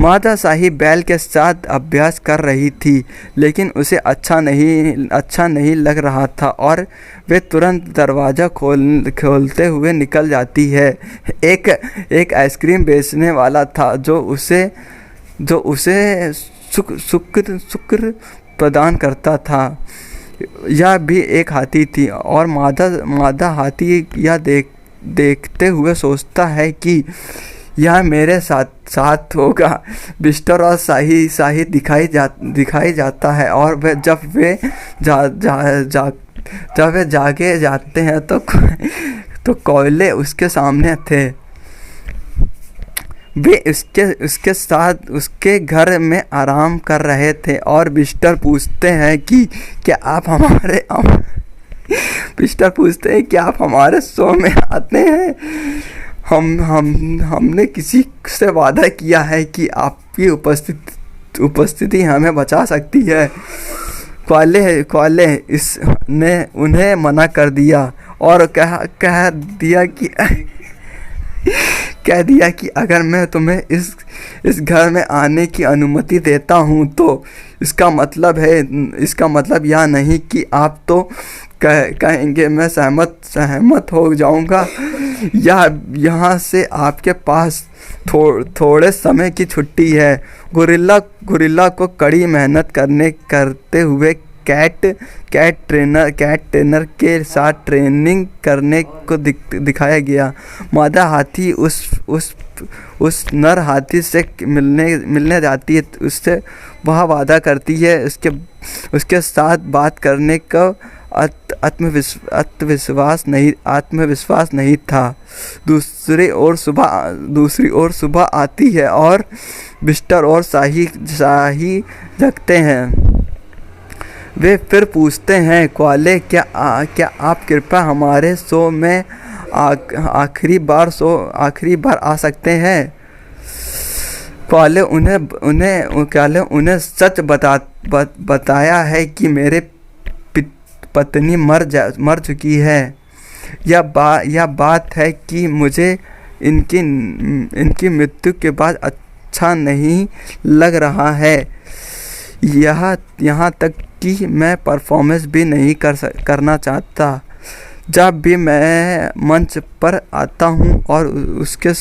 माता शाही बैल के साथ अभ्यास कर रही थी लेकिन उसे अच्छा नहीं लग रहा था और वे तुरंत दरवाज़ा खोलते हुए निकल जाती है। एक आइसक्रीम बेचने वाला था जो उसे शुक्र प्रदान करता था। यह भी एक हाथी थी और मादा हाथी यह देखते हुए सोचता है कि यह मेरे साथ होगा। विस्टर और शाही दिखाई जाता है और जब वे जागे जाते हैं तो कोयले उसके सामने थे। वे उसके साथ उसके घर में आराम कर रहे थे और विस्टर पूछते हैं कि क्या आप हमारे शो में आते हैं। हमने किसी से वादा किया है कि आपकी उपस्थिति हमें बचा सकती है। कोयले इसने उन्हें मना कर दिया और कह दिया कि अगर मैं तुम्हें इस घर में आने की अनुमति देता हूँ तो इसका मतलब यह नहीं कि आप तो कहेंगे मैं सहमत हो जाऊँगा। यहाँ से आपके पास थोड़े समय की छुट्टी है। गोरिल्ला को कड़ी मेहनत करते हुए कैट ट्रेनर के साथ ट्रेनिंग करने को दिखाया गया। मादा हाथी उस नर हाथी से मिलने जाती है। उससे वह वादा करती है उसके साथ बात करने का आत्मविश्वास नहीं था। दूसरी ओर सुबह आती है और विस्टर और शाही जगते हैं। वे फिर पूछते हैं कोयले क्या आप कृपया हमारे शो में आखिरी बार आ सकते हैं। कोयले उन्हें सच बताया है कि मेरे पत्नी मर चुकी है। यह बात है कि मुझे इनकी मृत्यु के बाद अच्छा नहीं लग रहा है। यहाँ तक कि मैं परफॉर्मेंस भी नहीं करना चाहता। जब भी मैं मंच पर आता हूँ और उसके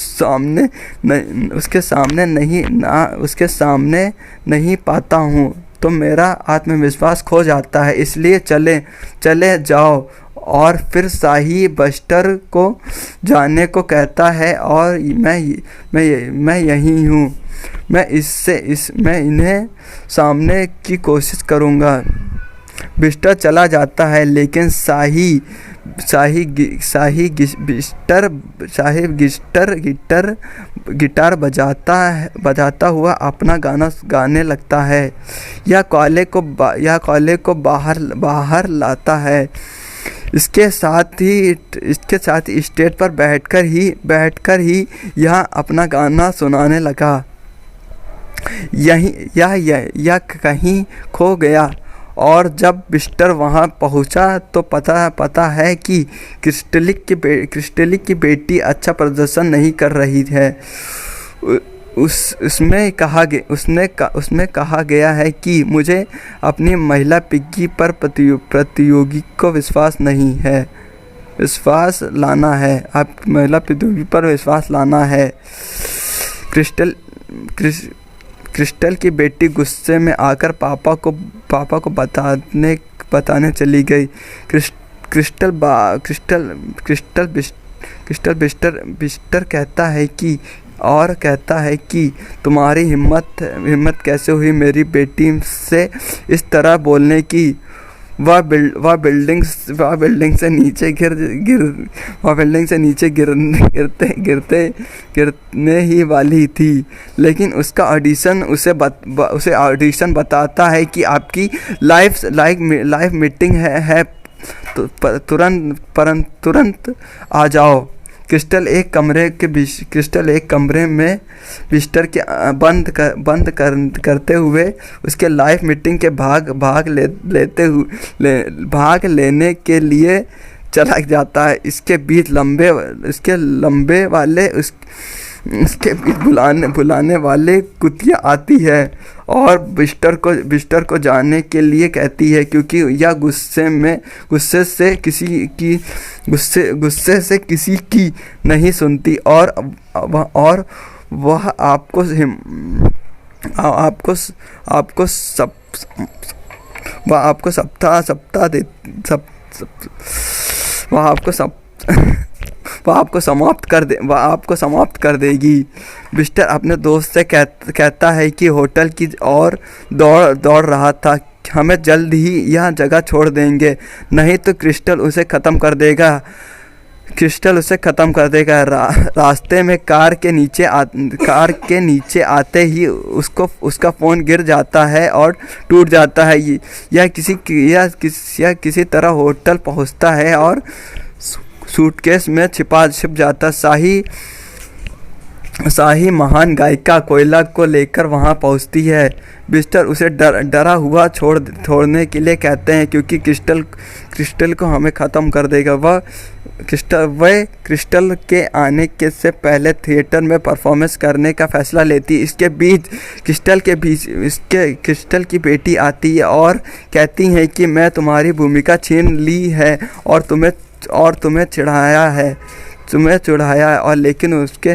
सामने नहीं पाता हूँ तो मेरा आत्मविश्वास खो जाता है। इसलिए चले जाओ। और फिर शाही बस्टर को जाने को कहता है और मैं यही हूँ। मैं इन्हें सामने की कोशिश करूँगा। बिस्टर चला जाता है, लेकिन शाही गिटार बजाता हुआ अपना गाना गाने लगता है। यह कॉले को बाहर लाता है। इसके साथ ही स्टेज पर बैठकर ही यह अपना गाना सुनाने लगा। यह कहीं खो गया और जब बिस्टर वहां पहुंचा तो पता है कि क्रिस्टलिक की बेटी अच्छा प्रदर्शन नहीं कर रही है। उसमें कहा गया है कि मुझे अपनी महिला पिग्गी पर प्रतियोगी को विश्वास लाना है। आप महिला प्रतियोगी पर विश्वास लाना है। क्रिस्टल की बेटी गुस्से में आकर पापा को बताने चली गई। क्रिस्टल बिस्टर कहता है कि तुम्हारी हिम्मत कैसे हुई मेरी बेटी से इस तरह बोलने की। वह बिल्डिंग से नीचे गिरने ही वाली थी, लेकिन उसका ऑडिशन उसे ऑडिशन बताता है कि आपकी लाइव मीटिंग है तो तुरंत आ जाओ। क्रिस्टल एक कमरे में बिस्टर के बंद करते हुए उसके लाइव मीटिंग के भाग लेने के लिए चला जाता है। इसके बीच बुलाने वाले कुतिया आती है और बिस्टर को जाने के लिए कहती है, क्योंकि यह गुस्से से किसी की नहीं सुनती और वह आपको समाप्त कर देगी। बिस्टर अपने दोस्त से कहता है कि होटल की ओर दौड़ रहा था। हमें जल्द ही यह जगह छोड़ देंगे, नहीं तो क्रिस्टल उसे ख़त्म कर देगा। रास्ते में कार के नीचे आते ही उसका फ़ोन गिर जाता है और टूट जाता है। यह किसी तरह होटल पहुंचता है और सूटकेस में छिप जाता। शाही महान गायिका कोयला को लेकर वहां पहुंचती है। बिस्टर उसे डरा हुआ छोड़ने के लिए कहते हैं, क्योंकि क्रिस्टल को हमें ख़त्म कर देगा। वह क्रिस्टल के आने के से पहले थिएटर में परफॉर्मेंस करने का फैसला लेती है। इसके बीच क्रिस्टल की बेटी आती है और कहती है कि मैं तुम्हारी भूमिका छीन ली है और तुम्हें चिढ़ाया है और लेकिन उसके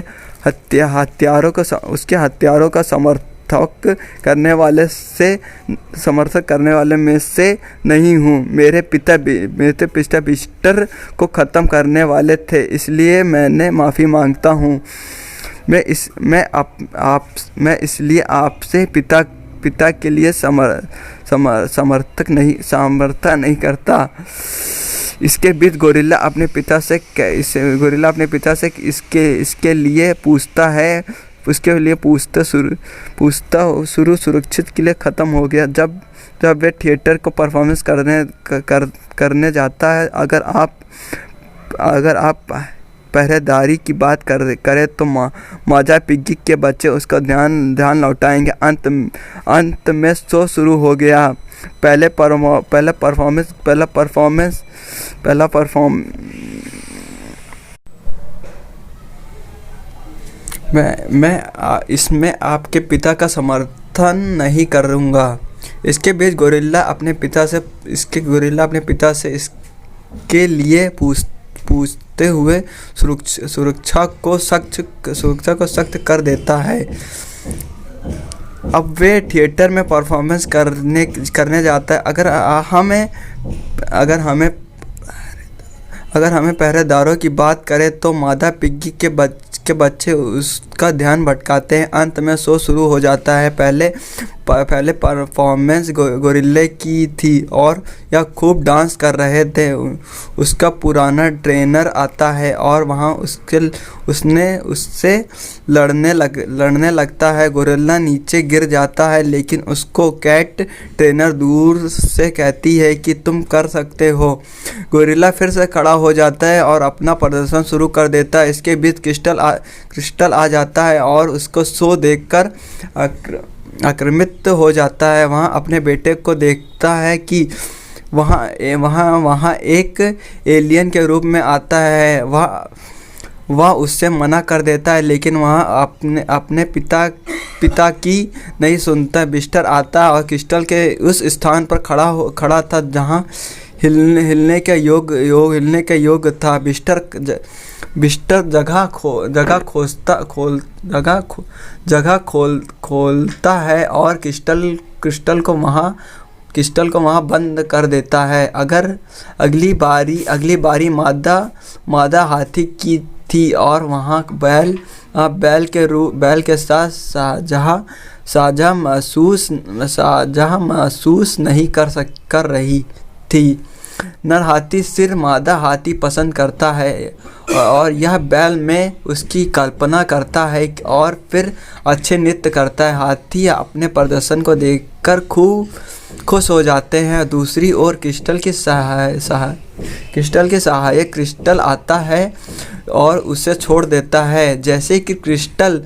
हत्यारों का समर्थक करने वाले में से नहीं हूँ। मेरे पिता बिस्टर को ख़त्म करने वाले थे, इसलिए मैंने माफ़ी मांगता हूँ। मैं इसलिए आपसे पिता के लिए समर्थन नहीं करता। इसके बीच गोरिल्ला अपने पिता से इसके लिए पूछता है। सुरक्षित के लिए ख़त्म हो गया जब वे थिएटर को परफॉर्मेंस करने जाता है। अगर आप पहरेदारी की बात करें तो माजा पिग्गी के बच्चे उसका ध्यान लौटाएंगे। अंत में शो शुरू हो गया। पहला परफॉर्मेंस मैं इसमें आपके पिता का समर्थन नहीं करूँगा। इसके बीच गोरिल्ला अपने पिता से के लिए पूछते हुए सुरक्षा को सख्त कर देता है। अब वे थिएटर में परफॉर्मेंस करने जाता है। अगर हमें पहरेदारों की बात करें तो मादा पिग्गी के बच्चे उसका ध्यान भटकाते हैं। अंत में शो शुरू हो जाता है। पहले परफॉर्मेंस गोरिल्ले की थी और यह खूब डांस कर रहे थे। उसका पुराना ट्रेनर आता है और वहाँ उससे लड़ने लगता है। गोरिल्ला नीचे गिर जाता है, लेकिन उसको कैट ट्रेनर दूर से कहती है कि तुम कर सकते हो। गोरिल्ला फिर से खड़ा हो जाता है और अपना प्रदर्शन शुरू कर देता है। इसके बीच क्रिस्टल आ जाता है और उसको शो देखकर आक्रमित हो जाता है। वहाँ अपने बेटे को देखता है कि वहाँ एक एलियन के रूप में आता है। वह उससे मना कर देता है, लेकिन वह अपने पिता की नहीं सुनता। बिस्टर आता है और क्रिस्टल के उस स्थान पर खड़ा था जहाँ हिलने के योग था। बिस्टर जगह खोलता है और क्रिस्टल को वहाँ बंद कर देता है। अगली बारी मादा हाथी की थी और वहाँ बैल के साथ साझा महसूस नहीं कर रही थी। नर हाथी सिर मादा हाथी पसंद करता है और यह बैल में उसकी कल्पना करता है और फिर अच्छे नृत्य करता है। हाथी अपने प्रदर्शन को देखकर खूब खुश हो जाते हैं। दूसरी ओर क्रिस्टल के सहायक क्रिस्टल आता है और उसे छोड़ देता है। जैसे कि क्रिस्टल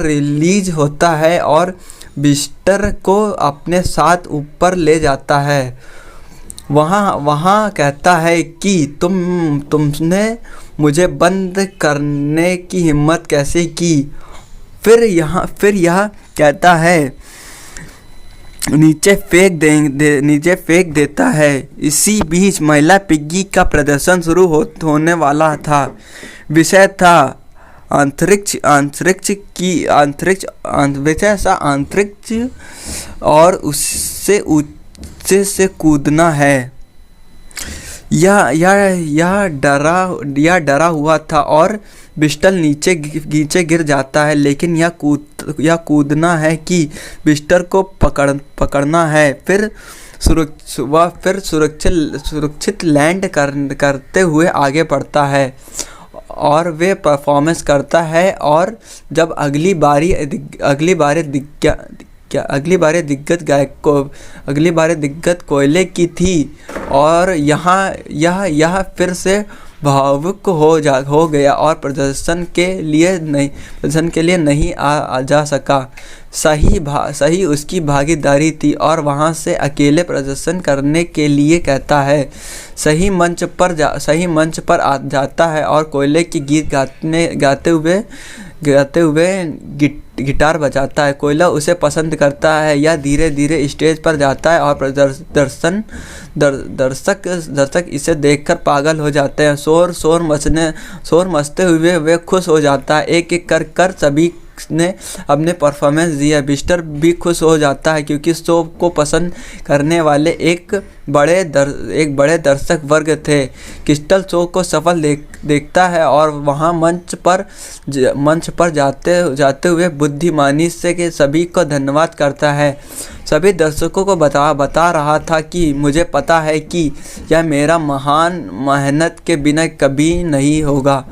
रिलीज होता है और बिस्टर को अपने साथ ऊपर ले जाता है। वहाँ कहता है कि तुमने मुझे बंद करने की हिम्मत कैसे की। फिर यह कहता है नीचे फेंक देता है। इसी बीच महिला पिग्गी का प्रदर्शन शुरू होने वाला था। विषय था अंतरिक्ष और उससे ऊंचे से कूदना है। यह डरा हुआ था और बिस्टर नीचे गिर जाता है, लेकिन यह कूदना है कि बिस्टर को पकड़ना है। फिर सुरक्षित लैंड करते हुए आगे बढ़ता है और वे परफॉर्मेंस करता है। और जब अगली बारी दिग्गज कोयले की थी और यह फिर से भावुक हो गया और प्रदर्शन के लिए नहीं जा सका। सही उसकी भागीदारी थी और वहाँ से अकेले प्रदर्शन करने के लिए कहता है। सही मंच पर जाता है और कोयले की गीत गाते हुए गिटार बजाता है। कोयला उसे पसंद करता है। यह धीरे धीरे स्टेज पर जाता है और दर्शक इसे देखकर पागल हो जाते हैं। शोर मचते हुए वे खुश हो जाता है। एक कर सभी ने अपने परफॉर्मेंस दिया। बिस्टर भी खुश हो जाता है क्योंकि शो को पसंद करने वाले एक बड़े दर्शक वर्ग थे। क्रिस्टल शो को सफल देखता है और वहाँ मंच पर जाते हुए बुद्धिमानी से के सभी को धन्यवाद करता है। सभी दर्शकों को बता रहा था कि मुझे पता है कि यह मेरा महान मेहनत के बिना कभी नहीं होगा।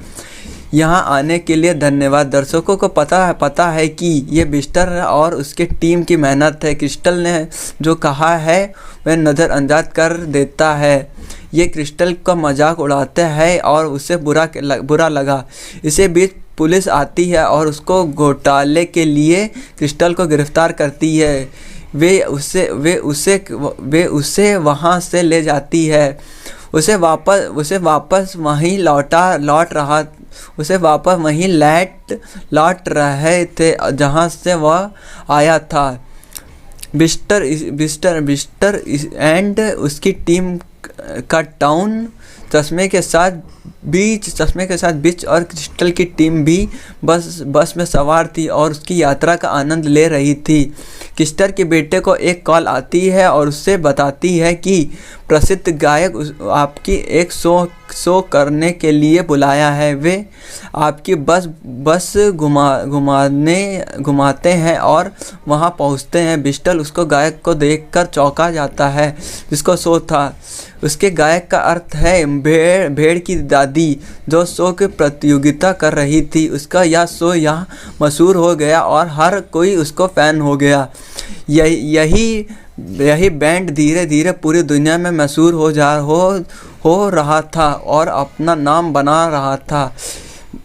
यहाँ आने के लिए धन्यवाद। दर्शकों को पता है कि ये बिस्टर और उसके टीम की मेहनत है। क्रिस्टल ने जो कहा है वह नज़रअंदाज कर देता है। ये क्रिस्टल का मजाक उड़ाते हैं और उसे बुरा लगा। इसी बीच पुलिस आती है और उसको घोटाले के लिए क्रिस्टल को गिरफ्तार करती है। वे उसे वहाँ से ले जाती है। उसे वापस वहीं लौट रहे थे जहाँ से वह आया था। बिस्टर एंड उसकी टीम कट डाउन चश्मे के साथ बिच और क्रिस्टल की टीम भी बस में सवार थी और उसकी यात्रा का आनंद ले रही थी। क्रिस्टल के बेटे को एक कॉल आती है और उससे बताती है कि प्रसिद्ध गायक आपकी एक शो करने के लिए बुलाया है। वे आपकी बस घुमाते हैं और वहां पहुंचते हैं। बिस्टल उसको गायक को देखकर चौंका जाता है जिसको शो था। उसके गायक का अर्थ है भेड़ की दादी, जो शो की प्रतियोगिता कर रही थी। उसका यह शो यहाँ मशहूर हो गया और हर कोई उसको फ़ैन हो गया। यही बैंड धीरे धीरे पूरी दुनिया में मशहूर हो रहा था और अपना नाम बना रहा था।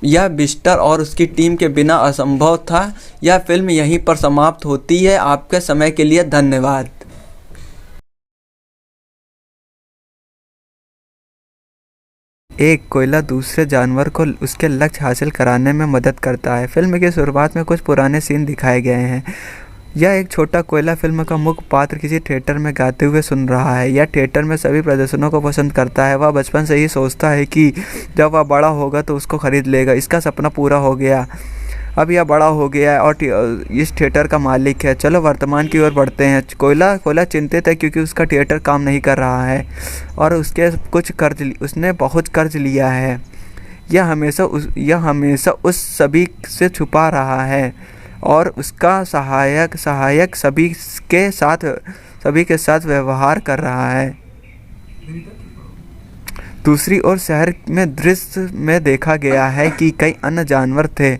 यह बिस्टर और उसकी टीम के बिना असंभव था। यह फिल्म यहीं पर समाप्त होती है। आपके समय के लिए धन्यवाद। एक कोयला दूसरे जानवर को उसके लक्ष्य हासिल कराने में मदद करता है। फिल्म की शुरुआत में कुछ पुराने सीन दिखाए गए हैं। यह एक छोटा कोयला फिल्म का मुख्य पात्र किसी थिएटर में गाते हुए सुन रहा है। यह थिएटर में सभी प्रदर्शनों को पसंद करता है। वह बचपन से ही सोचता है कि जब वह बड़ा होगा तो उसको खरीद लेगा। इसका सपना पूरा हो गया। अब यह बड़ा हो गया है और इस थिएटर का मालिक है। चलो वर्तमान की ओर बढ़ते हैं। कोयला चिंतित है क्योंकि उसका थिएटर काम नहीं कर रहा है और उसने बहुत कर्ज लिया है। यह हमेशा उस सभी से छुपा रहा है और उसका सहायक सभी के साथ व्यवहार कर रहा है। दूसरी ओर शहर में दृश्य में देखा गया है कि कई अन्य जानवर थे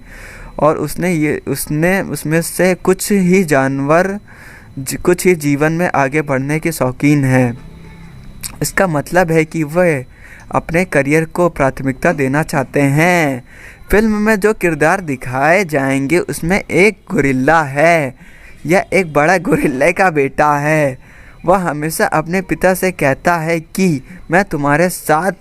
और उसमें से कुछ ही जीवन में आगे बढ़ने के शौकीन हैं। इसका मतलब है कि वे अपने करियर को प्राथमिकता देना चाहते हैं। फिल्म में जो किरदार दिखाए जाएंगे उसमें एक गोरिल्ला है। यह एक बड़ा गोरिल्ले का बेटा है। वह हमेशा अपने पिता से कहता है कि मैं तुम्हारे साथ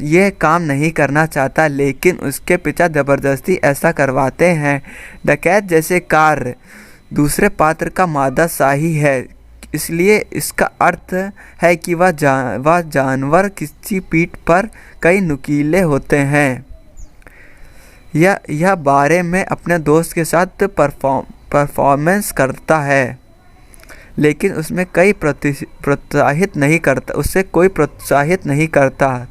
ये काम नहीं करना चाहता, लेकिन उसके पिता ज़बरदस्ती ऐसा करवाते हैं। डकैत जैसे कार्य दूसरे पात्र का मादा शाही है, इसलिए इसका अर्थ है कि वह जानवर किसी पीठ पर कई नुकीले होते हैं। यह बारे में अपने दोस्त के साथ परफॉर्मेंस करता है, लेकिन उसमें कोई प्रोत्साहित नहीं करता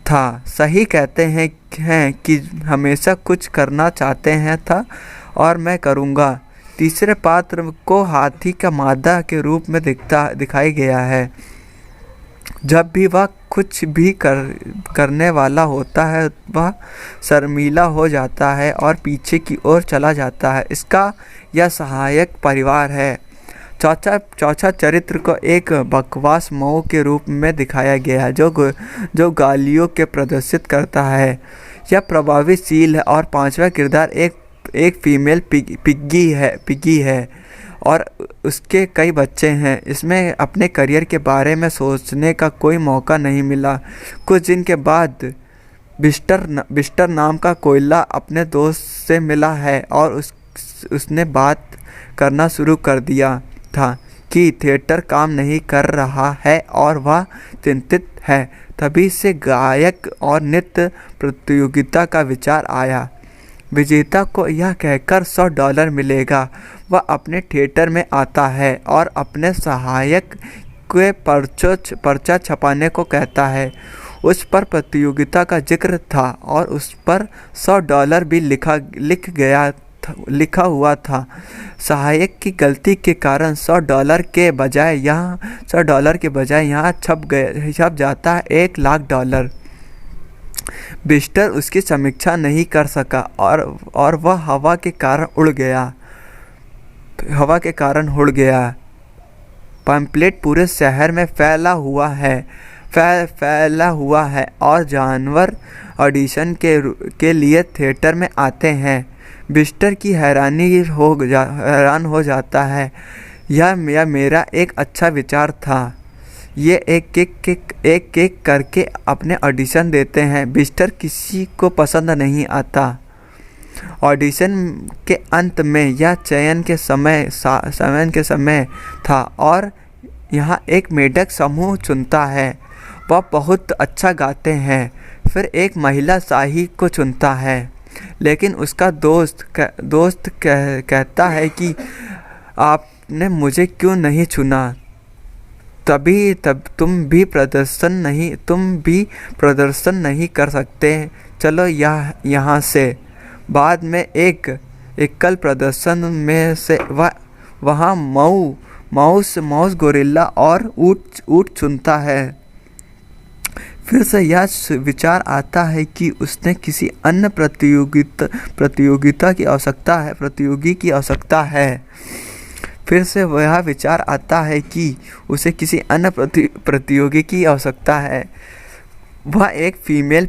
था। सही कहते हैं कि हमेशा कुछ करना चाहते हैं था और मैं करूँगा। तीसरे पात्र को हाथी का मादा के रूप में दिखाया गया है। जब भी वह कुछ भी करने वाला होता है वह शर्मीला हो जाता है और पीछे की ओर चला जाता है। इसका यह सहायक परिवार है। चौथा चरित्र को एक बकवास मऊ के रूप में दिखाया गया है जो गालियों के प्रदर्शित करता है। यह प्रभावशील है। और पांचवा किरदार एक फीमेल पिग्गी है और उसके कई बच्चे हैं। इसमें अपने करियर के बारे में सोचने का कोई मौका नहीं मिला। कुछ दिन के बाद बिस्टर नाम का कोयला अपने दोस्त से मिला है और उसने बात करना शुरू कर दिया था कि थिएटर काम नहीं कर रहा है और वह चिंतित है। तभी से गायक और नृत्य प्रतियोगिता का विचार आया। विजेता को यह कहकर $100 मिलेगा। वह अपने थिएटर में आता है और अपने सहायक के पर्चा छपाने को कहता है। उस पर प्रतियोगिता का जिक्र था और उस पर $100 भी लिखा हुआ था। सहायक की गलती के कारण $100 के बजाय यहाँ छप जाता है $1,00,000। बिस्टर उसकी समीक्षा नहीं कर सका और वह हवा के कारण उड़ गया। पैम्पलेट पूरे शहर में फैला हुआ है और जानवर ऑडिशन के लिए थिएटर में आते हैं। बिस्टर की हैरान हो जाता है। यह मेरा एक अच्छा विचार था। ये एक करके अपने ऑडिशन देते हैं। बिस्टर किसी को पसंद नहीं आता। ऑडिशन के अंत में यह चयन के समय था और यहाँ एक मेढक समूह चुनता है, वह बहुत अच्छा गाते हैं। फिर एक महिला शाही को चुनता है, लेकिन उसका दोस्त कहता है कि आपने मुझे क्यों नहीं चुना? तब तुम भी प्रदर्शन नहीं कर सकते, चलो यहाँ से। बाद में एक एकल प्रदर्शन में से वहाँ माउस, गोरिल्ला और ऊँट चुनता है। फिर से यह विचार आता है कि उसने किसी अन्य प्रतियोगी की आवश्यकता है। फिर से वह विचार आता है कि उसे किसी अन्य प्रतियोगी की आवश्यकता है। वह एक फीमेल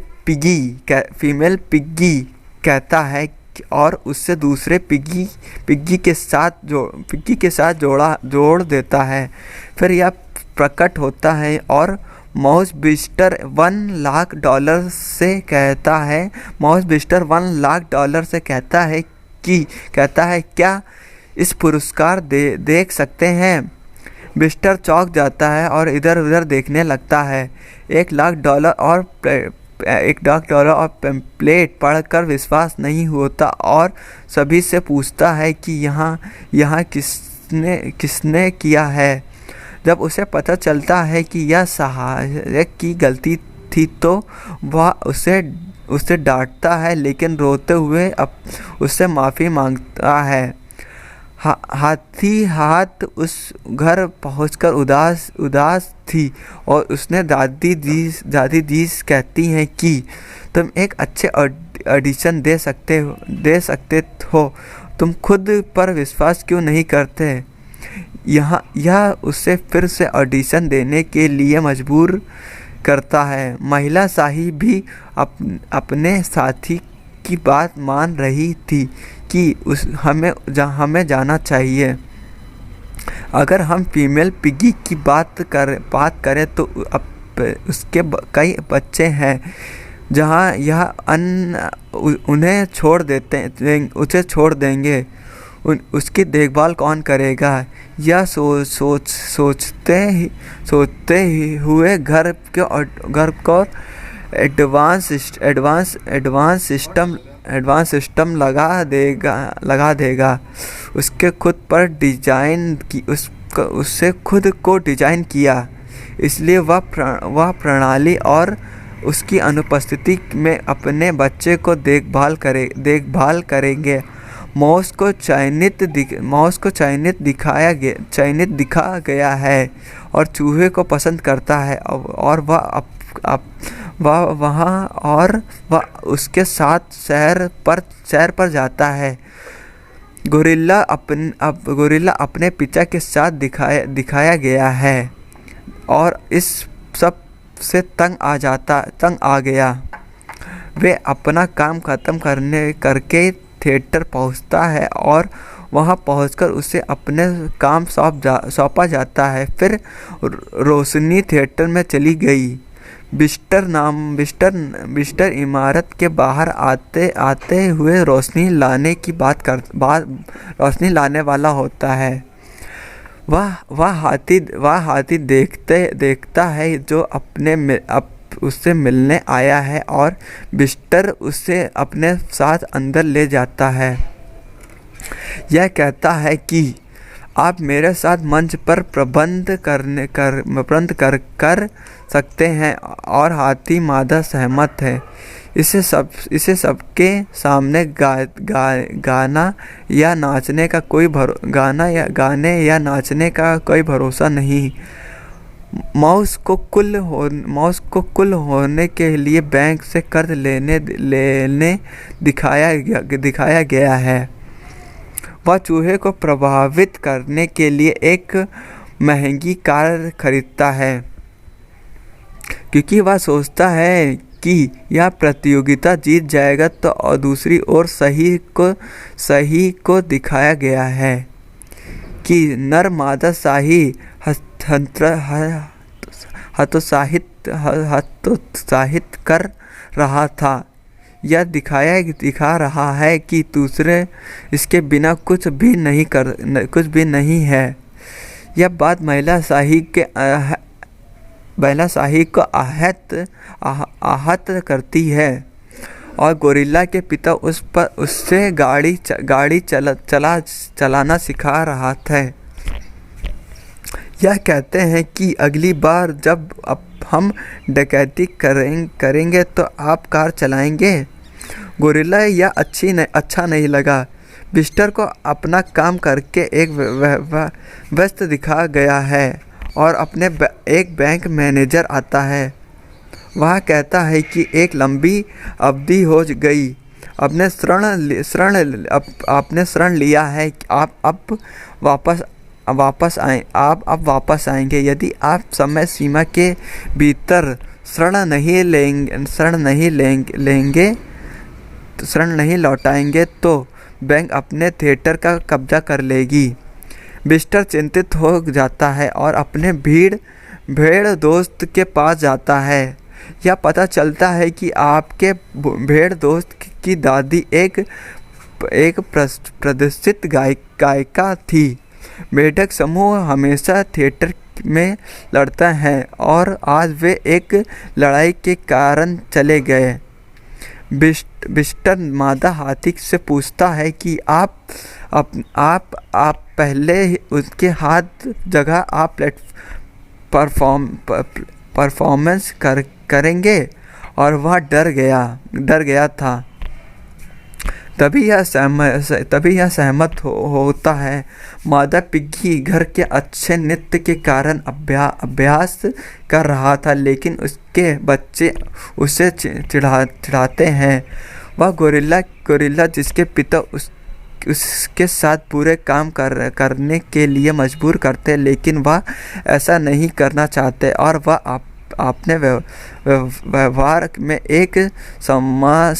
पिग्गी कहता है और उससे दूसरे पिग्गी के साथ जोड़ देता है। फिर यह प्रकट होता है और माउस बिस्टर $1,00,000 से कहता है क्या इस पुरस्कार देख सकते हैं? बिस्टर चौंक जाता है और इधर उधर देखने लगता है। $1,00,000 और पैम्पलेट पढ़कर विश्वास नहीं होता और सभी से पूछता है कि यहाँ किसने किया है। जब उसे पता चलता है कि यह सहायक की गलती थी तो वह उसे डांटता है, लेकिन रोते हुए उससे माफ़ी मांगता है। हाथ उस घर पहुंचकर उदास थी और उसने दादी दी कहती हैं कि तुम एक अच्छे ऑडिशन दे सकते हो, तुम खुद पर विश्वास क्यों नहीं करते? यह उसे फिर से ऑडिशन देने के लिए मजबूर करता है। महिला शाही भी अपने साथी की बात मान रही थी कि हमें जाना चाहिए। अगर हम फीमेल पिगी की बात करें तो उसके कई बच्चे हैं जहां यह उन्हें उसे छोड़ देंगे। उसकी देखभाल कौन करेगा? यह सोचते हुए घर को एडवांस सिस्टम लगा देगा। उसके खुद पर उससे खुद को डिजाइन किया, इसलिए वह प्रणाली और उसकी अनुपस्थिति में अपने बच्चे को देखभाल करेंगे। माउस को चयनित दिखा गया है और चूहे को पसंद करता है और वह उसके साथ सैर पर जाता है। गोरिल्ला अपने पिता के साथ दिखाया गया है और इस सब से तंग आ गया। वे अपना काम खत्म करके थिएटर पहुंचता है और वहां पहुंचकर उसे अपने काम सौंपा जाता है। फिर रोशनी थिएटर में चली गई। बिस्टर इमारत के बाहर आते हुए रोशनी लाने वाला होता है। वह हाथी देखता है जो उससे मिलने आया है और बिस्टर उसे अपने साथ अंदर ले जाता है। यह कहता है कि आप मेरे साथ मंच पर प्रबंध कर सकते हैं और हाथी मादा सहमत है। इसे सबके सामने गाने या नाचने का कोई भरोसा नहीं। माउस को कुल होने के लिए बैंक से कर्ज लेने दिखाया गया है। वह चूहे को प्रभावित करने के लिए एक महंगी कार खरीदता है, क्योंकि वह सोचता है कि यह प्रतियोगिता जीत जाएगा। तो और दूसरी ओर सही को दिखाया गया है कि नर मादा शाही हतोत्साहित कर रहा था। यह दिखा रहा है कि दूसरे इसके बिना कुछ भी नहीं है। यह बात महिला शाही को आहत करती है और गोरिल्ला के पिता उससे गाड़ी चलाना सिखा रहा था। यह कहते हैं कि अगली बार जब हम डकैती करेंगे तो आप कार चलाएंगे। गोरिल्ला यह अच्छा नहीं लगा। बिस्टर को अपना काम करके एक व्यस्त दिखा गया है और एक बैंक मैनेजर आता है। वह कहता है कि एक लंबी अवधि हो गई, आपने शरण लिया है कि आप अब वापस आएंगे। यदि आप समय सीमा के भीतर शरण नहीं लौटाएंगे तो बैंक अपने थिएटर का कब्जा कर लेगी। बिस्टर चिंतित हो जाता है और अपने भेड़ दोस्त के पास जाता है। यह पता चलता है कि आपके भेड़ दोस्त की दादी एक प्रतिष्ठित गायिका थी। मेढक समूह हमेशा थिएटर में लड़ता है और आज वे एक लड़ाई के कारण चले गए। बिस्टर मादा हाथी से पूछता है कि आप पहले उसके हाथ जगह आप परफॉर्मेंस करेंगे, और वह डर गया था। तभी यह सहमत होता है। मादा पिग्गी घर के अच्छे नृत्य के कारण अभ्यास कर रहा था, लेकिन उसके बच्चे उसे चिढ़ाते हैं। वह गोरिल्ला जिसके पिता उसके साथ पूरे काम करने के लिए मजबूर करते, लेकिन वह ऐसा नहीं करना चाहते और वह अपने व्यवहार में एक सामान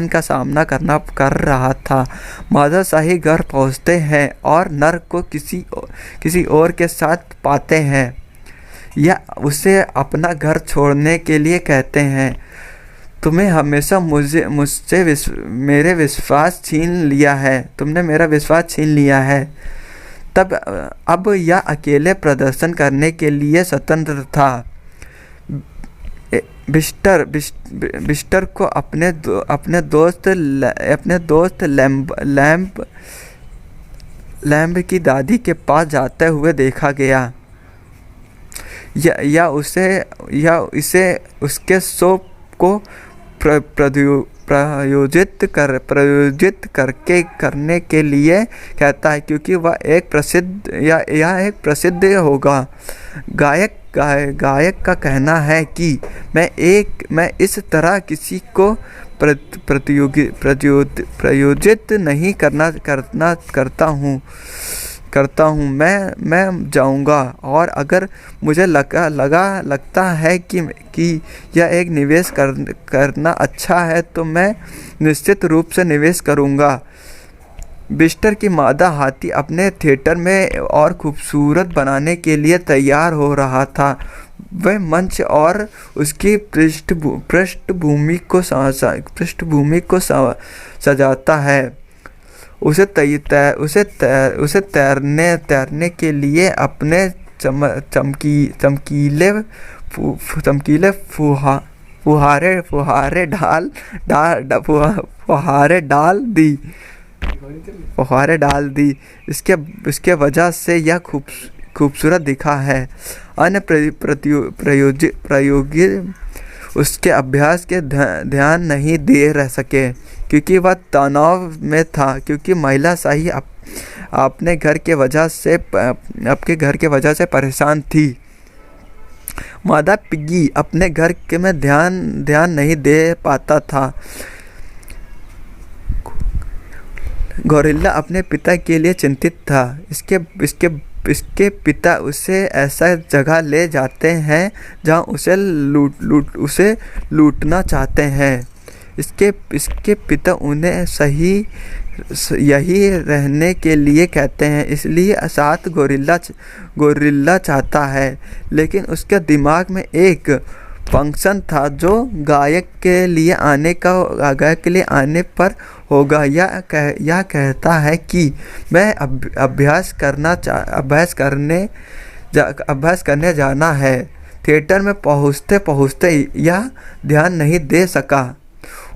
का सामना कर रहा था। मादा शाही घर पहुंचते हैं और नर को किसी और के साथ पाते हैं या उसे अपना घर छोड़ने के लिए कहते हैं। तुमने हमेशा मुझसे मेरे विश्वास छीन लिया है, तुमने मेरा विश्वास छीन लिया है। अब यह अकेले प्रदर्शन करने के लिए स्वतंत्र था। बिस्टर को अपने दोस्त लैम्ब की दादी के पास जाते हुए देखा गया। या इसे उसके शो को प्रायोजित करने के लिए कहता है, क्योंकि वह एक प्रसिद्ध होगा। गायक का कहना है कि मैं इस तरह किसी को प्रायोजित नहीं करता हूँ। मैं जाऊँगा और अगर मुझे लगता है कि यह एक निवेश करना अच्छा है तो मैं निश्चित रूप से निवेश करूँगा। बिस्टर की मादा हाथी अपने थिएटर में और खूबसूरत बनाने के लिए तैयार हो रहा था। वह मंच और उसकी पृष्ठभूमि को सजाता है। उसे तैरने के लिए अपने चमकीले फुहारे डाल दी। इसके वजह से यह खूबसूरत दिखा है। अन्य प्रयोगी उसके अभ्यास के ध्यान नहीं दे रह सके, क्योंकि वह तनाव में था, क्योंकि महिला शाही आपके घर के वजह से परेशान थी। मादा पिग्गी अपने घर के में ध्यान नहीं दे पाता था। गोरिल्ला अपने पिता के लिए चिंतित था। इसके पिता उसे ऐसा जगह ले जाते हैं जहां उसे लूटना चाहते हैं। इसके पिता उन्हें यही रहने के लिए कहते हैं, इसलिए साथ गोरिल्ला चाहता है, लेकिन उसके दिमाग में एक फंक्शन था जो गायक के लिए आने पर होगा। यह कहता है कि मैं अभ्यास करने जाना है। थिएटर में पहुँचते यह ध्यान नहीं दे सका।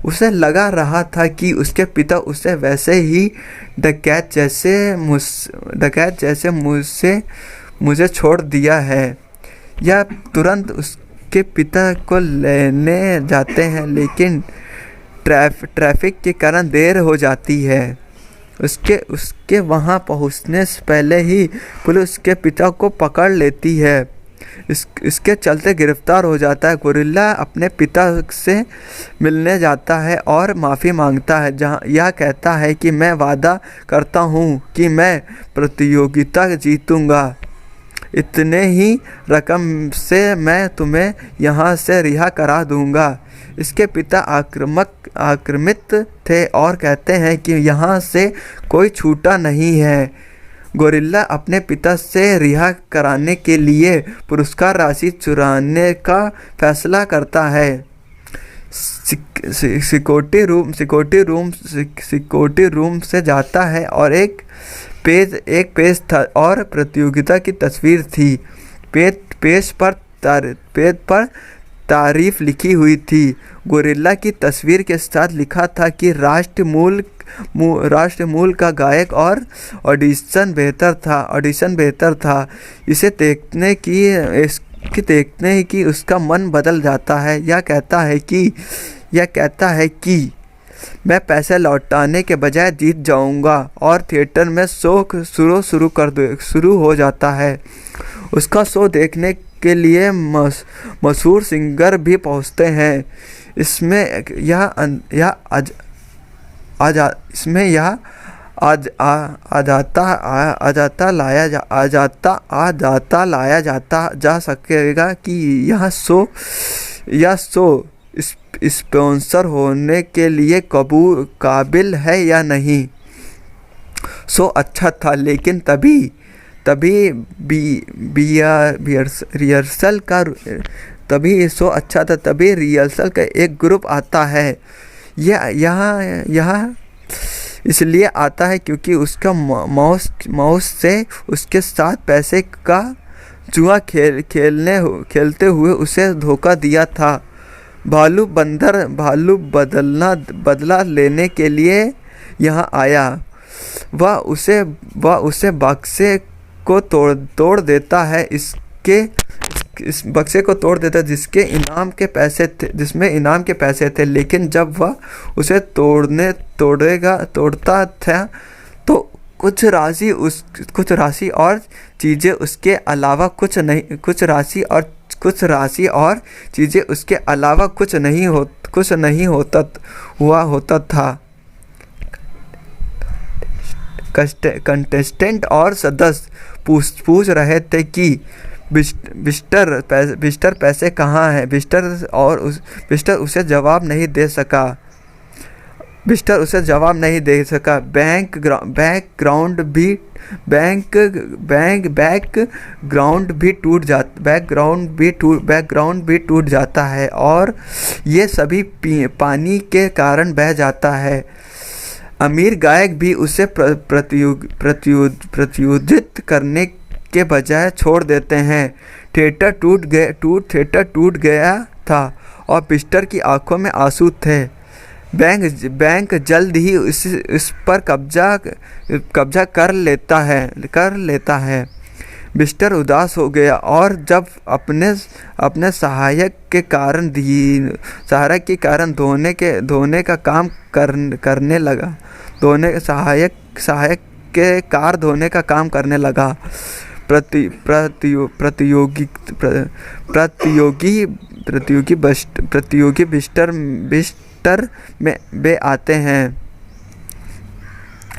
उसे लगा रहा था कि उसके पिता उसे वैसे ही डकैत जैसे मुझे छोड़ दिया है। यह तुरंत उसके पिता को लेने जाते हैं, लेकिन ट्रैफिक के कारण देर हो जाती है। उसके वहां पहुंचने से पहले ही पुलिस उसके पिता को पकड़ लेती है। इसके चलते गिरफ्तार हो जाता है। गोरिल्ला अपने पिता से मिलने जाता है और माफ़ी मांगता है, जहां यह कहता है कि मैं वादा करता हूं कि मैं प्रतियोगिता जीतूंगा। इतने ही रकम से मैं तुम्हें यहाँ से रिहा करा दूंगा। इसके पिता आक्रामित थे और कहते हैं कि यहाँ से कोई छूटा नहीं है। गोरिल्ला अपने पिता से रिहा कराने के लिए पुरस्कार राशि चुराने का फैसला करता है। सिक्योरिटी रूम से जाता है और एक पेज था और प्रतियोगिता की तस्वीर थी। पेज पर तारीफ लिखी हुई थी। गोरिल्ला की तस्वीर के साथ लिखा था कि राष्ट्र मूल का गायक और ऑडिशन बेहतर था। इसे देखने की उसका मन बदल जाता है। यह कहता है कि मैं पैसे लौटाने के बजाय जीत जाऊंगा और थिएटर में शो शुरू हो जाता है। उसका शो देखने के लिए मशहूर सिंगर भी पहुंचते हैं। इसमें आजाता लाया जा सकेगा कि यह शो स्पॉन्सर होने के लिए काबिल है या नहीं। शो अच्छा था, लेकिन तभी रिहर्सल का एक ग्रुप आता है। यह इसलिए आता है क्योंकि उसका मौस से उसके साथ पैसे का जुआ खेलते हुए उसे धोखा दिया था। भालू बदला लेने के लिए यहाँ आया। वह उसे बक्से को तोड़ देता है। इस बक्से को तोड़ देता है जिसमें इनाम के पैसे थे, लेकिन जब वह उसे तोड़ता था तो कुछ राशि और चीज़ें उसके अलावा कुछ नहीं होता था। कंटेस्टेंट और सदस्य पूछ रहे थे कि बिस्टर पैसे कहाँ हैं। बिस्टर उसे जवाब नहीं दे सका। बैकग्राउंड भी टूट जाता है और ये सभी पानी के कारण बह जाता है। अमीर गायक भी उसे प्रतियोगित करने के बजाय छोड़ देते हैं। थिएटर टूट गया था और बिस्टर की आंखों में आंसू थे। बैंक जल्द ही इस पर कब्जा कर लेता है। बिस्टर उदास हो गया और जब अपने सहायक के कारण धोने का काम करने लगा। सहायक के कार धोने का काम करने लगा। प्रतियोगी बिस्टर में आते हैं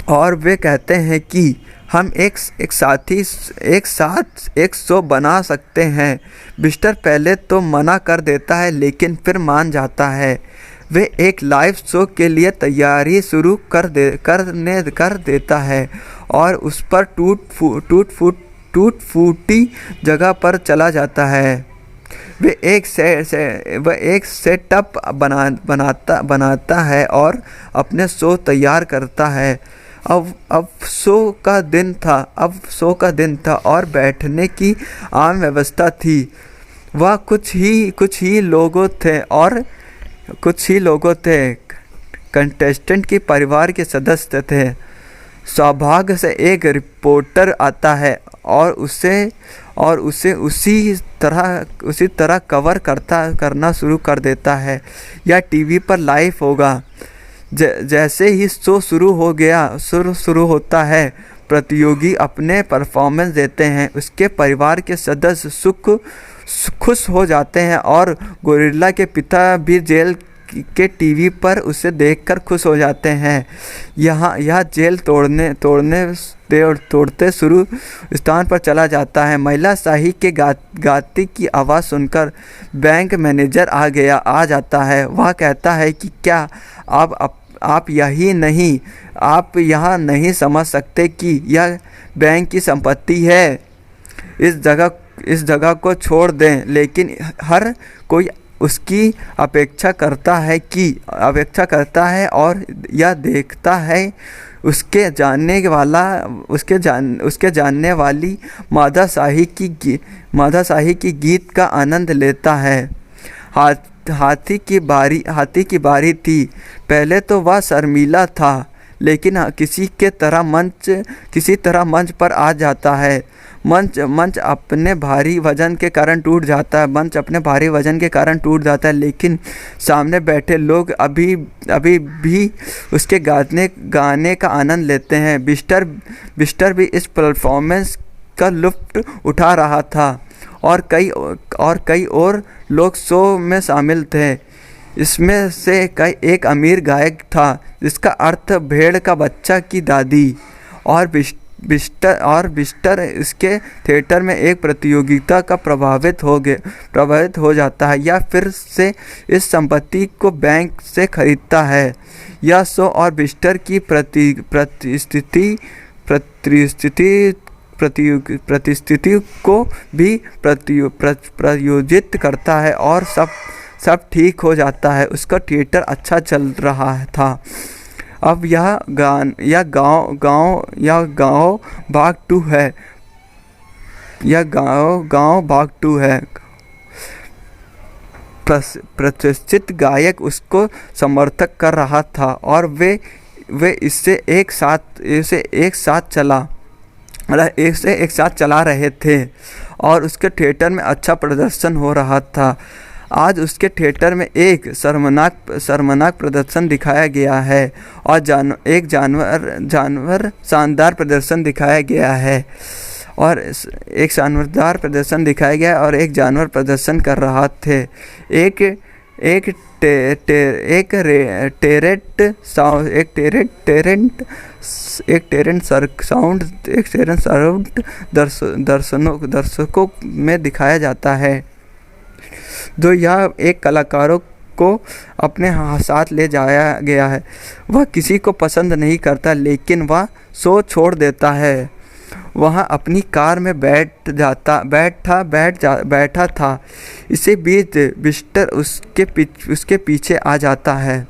और वे कहते हैं कि हम एक साथ एक शो बना सकते हैं। बिस्टर पहले तो मना कर देता है, लेकिन फिर मान जाता है। वे एक लाइव शो के लिए तैयारी शुरू कर देता है और उस पर टूट फूटी जगह पर चला जाता है। वह एक सेटअप बनाता है और अपने शो तैयार करता है। अब शो का दिन था और बैठने की आम व्यवस्था थी। वह कुछ ही लोगों थे। कंटेस्टेंट के परिवार के सदस्य थे। सौभाग्य से एक रिपोर्टर आता है और उसे उसी तरह कवर करना शुरू कर देता है। यह टीवी पर लाइव होगा। जैसे ही शो शुरू होता है, प्रतियोगी अपने परफॉर्मेंस देते हैं। उसके परिवार के सदस्य खुश हो जाते हैं और गोरिल्ला के पिता भी जेल के टीवी पर उसे देखकर खुश हो जाते हैं। यह जेल तोड़ते शुरू स्थान पर चला जाता है। महिला शाही के गाती की आवाज़ सुनकर बैंक मैनेजर आ जाता है। वह कहता है कि क्या आप यहाँ नहीं समझ सकते कि यह बैंक की संपत्ति है। इस जगह को छोड़ दें। लेकिन हर कोई उसकी अपेक्षा करता है और यह देखता है। उसके जानने वाली मादा शाही की गीत का आनंद लेता है। हाथी की बारी थी। पहले तो वह शर्मीला था, लेकिन किसी तरह मंच पर आ जाता है। मंच अपने भारी वजन के कारण टूट जाता है, लेकिन सामने बैठे लोग अभी भी उसके गाने का आनंद लेते हैं। बिस्टर भी इस परफॉर्मेंस का लुत्फ उठा रहा था और कई और लोग शो में शामिल थे। इसमें से एक अमीर गायक था, जिसका अर्थ भेड़ का बच्चा की दादी। और बिस्टर इसके थिएटर में एक प्रतियोगिता का प्रभावित हो जाता है। या फिर से इस संपत्ति को बैंक से खरीदता है। यह शो और बिस्टर की प्रतिस्थिति को भी प्रयोजित करता है और सब ठीक हो जाता है। उसका थिएटर अच्छा चल रहा था। अब यह गांव भाग 2 है। प्रतिष्ठित गायक उसको समर्थक कर रहा था और वे इसे एक साथ चला रहे थे और उसके थिएटर में अच्छा प्रदर्शन हो रहा था। आज उसके थिएटर में एक शर्मनाक प्रदर्शन दिखाया गया है और एक जानवर शानदार प्रदर्शन दिखाया गया है और एक जानवर प्रदर्शन कर रहा थे। एक टेरेंट साउंड दर्शकों में दिखाया जाता है। जो यह एक कलाकारों को अपने साथ ले जाया गया है। वह किसी को पसंद नहीं करता, लेकिन वह शो छोड़ देता है। वह अपनी कार में बैठा था। इसी बीच बिस्टर उसके पीछे आ जाता है।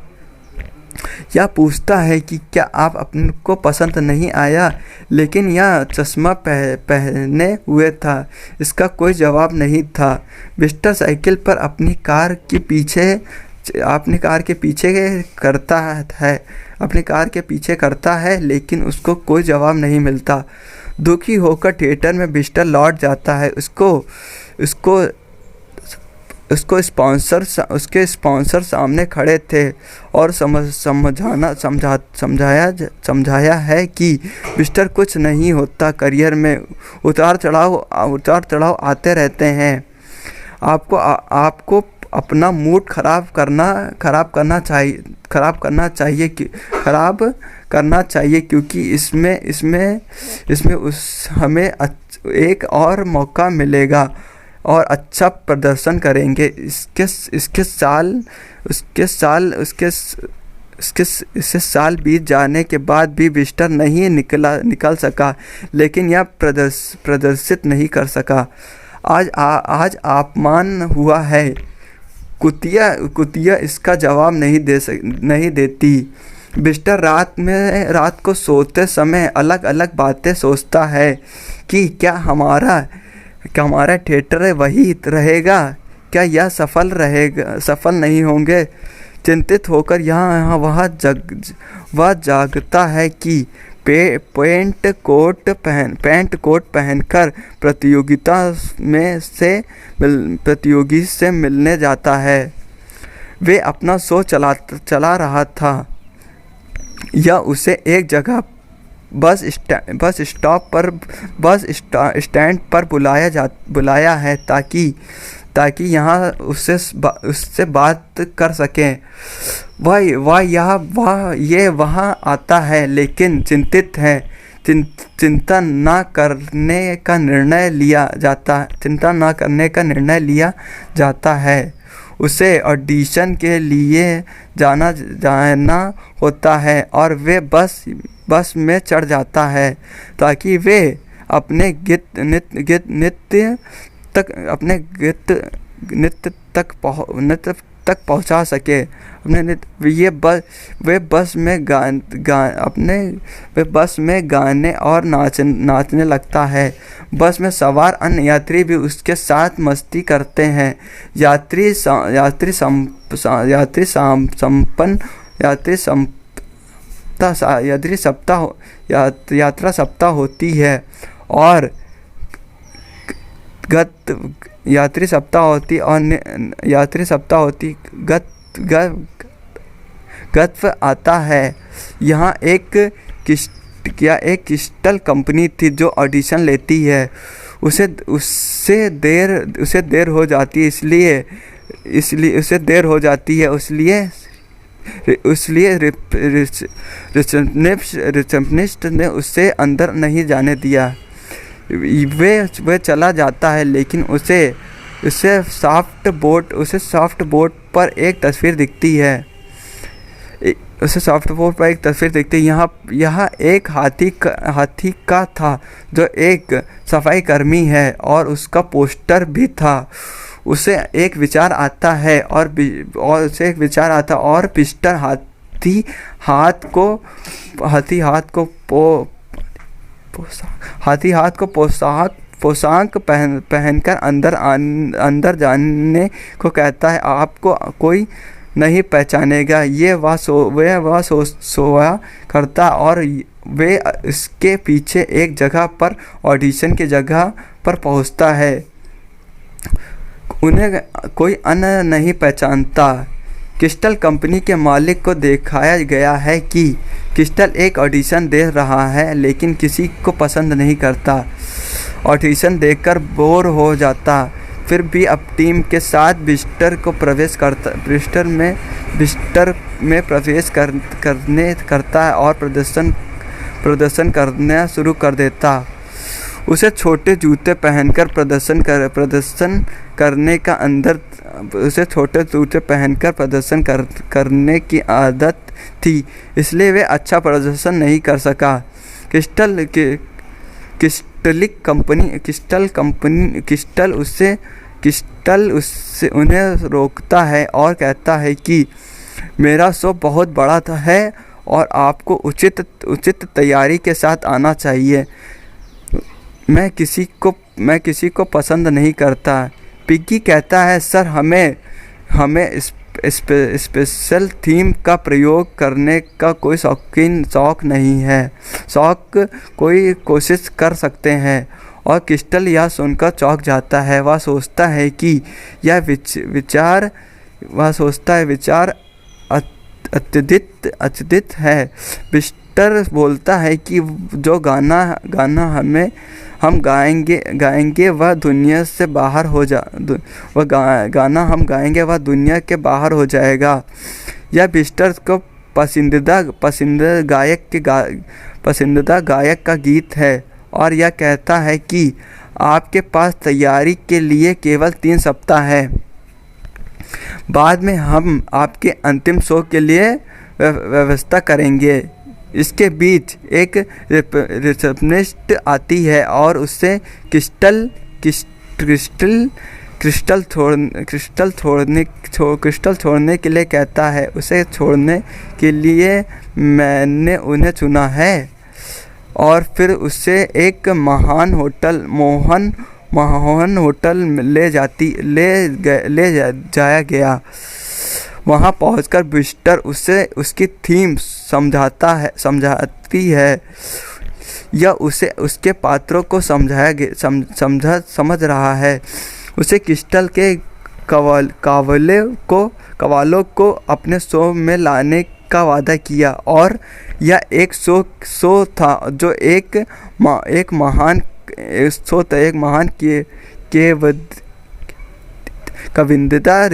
यह पूछता है कि क्या आप अपने को पसंद नहीं आया, लेकिन यह चश्मा पहने हुए था। इसका कोई जवाब नहीं था। बिस्टर साइकिल पर अपनी कार के पीछे करता है, लेकिन उसको कोई जवाब नहीं मिलता। दुखी होकर थिएटर में बिस्टर लौट जाता है। उसके स्पॉन्सर सामने खड़े थे और समझाया है कि बिस्टर कुछ नहीं होता। करियर में उतार चढ़ाव आते रहते हैं। आपको अपना मूड खराब करना चाहिए क्योंकि इसमें हमें एक और मौका मिलेगा और अच्छा प्रदर्शन करेंगे। इसके साल बीत जाने के बाद भी बिस्टर नहीं निकल सका, लेकिन यह प्रदर्शित नहीं कर सका। आज अपमान हुआ है। कुतिया इसका जवाब नहीं देती। बिस्टर रात को सोते समय अलग अलग बातें सोचता है कि क्या हमारा थिएटर वही रहेगा, क्या यह सफल नहीं होंगे। चिंतित होकर यहाँ वह जागता है कि पैंट कोट पहनकर प्रतियोगी से मिलने जाता है। वे अपना शो चला रहा था या उसे एक जगह बस स्टैंड पर बुलाया है ताकि यहाँ उससे बात कर सकें। वह वहाँ आता है लेकिन चिंतित है। चिंता न करने का निर्णय लिया जाता है। उसे ऑडिशन के लिए जाना होता है और वे बस में चढ़ जाता है ताकि वे अपने नृत्य तक पहुंचा सके। वे बस में गाने और नाचने लगता है। बस में सवार अन्य यात्री भी उसके साथ मस्ती करते हैं। यात्रा सप्ताह होती है और यात्री सप्ताह होती गत्व आता है। यहाँ एक क्रिस्टल कंपनी थी जो ऑडिशन लेती है। उसे देर हो जाती है इसलिए रिसेप्शनिस्ट ने उसे अंदर नहीं जाने दिया। वे चला जाता है लेकिन उसे सॉफ्ट बोर्ड पर एक तस्वीर दिखती है। यहाँ एक हाथी का था जो एक सफाई कर्मी है और उसका पोस्टर भी था। उसे एक विचार आता और पिस्टर हाथी हाथ को पोशाक पहनकर अंदर जाने को कहता है। आपको कोई नहीं पहचानेगा। वह सोया करता और वे इसके पीछे एक जगह पर ऑडिशन की जगह पर पहुंचता है। उन्हें कोई अन्य नहीं पहचानता। क्रिस्टल कंपनी के मालिक को दिखाया गया है कि क्रिस्टल एक ऑडिशन दे रहा है लेकिन किसी को पसंद नहीं करता। ऑडिशन देखकर बोर हो जाता, फिर भी अब टीम के साथ बिस्टर में प्रवेश करता है और प्रदर्शन करना शुरू कर देता। उसे छोटे जूते पहनकर प्रदर्शन करने की आदत थी, इसलिए वे अच्छा प्रदर्शन नहीं कर सका। क्रिस्टल उससे उन्हें रोकता है और कहता है कि मेरा शो बहुत बड़ा है और आपको उचित तैयारी के साथ आना चाहिए। मैं किसी को पसंद नहीं करता। पिग्गी कहता है, सर हमें स्पेशल थीम का प्रयोग करने का कोई शौक नहीं है। कोई कोशिश कर सकते हैं। और क्रिस्टल यह सुनकर चौंक जाता है। वह सोचता है कि यह विचार अत्यधिक है। बिस्टर बोलता है कि जो गाना हम गाएंगे वह दुनिया से बाहर वह दुनिया के बाहर हो जाएगा। यह बिस्टर को पसंदीदा गायक का गीत है और यह कहता है कि आपके पास तैयारी के लिए केवल 3 सप्ताह है। बाद में हम आपके अंतिम शो के लिए व्यवस्था करेंगे। इसके बीच एक रिसेप्शनिस्ट आती है और उससे क्रिस्टल छोड़ने के लिए कहता है। उसे छोड़ने के लिए मैंने उन्हें चुना है। और फिर उसे एक महान होटल ले जाया गया। वहाँ पहुंचकर बिस्टर उसे उसकी थीम समझाती है। यह उसे उसके पात्रों को समझ रहा है। उसे क्रिस्टल के कवालों को अपने शो में लाने का वादा किया। और यह एक शो था जो एक महान कविंदा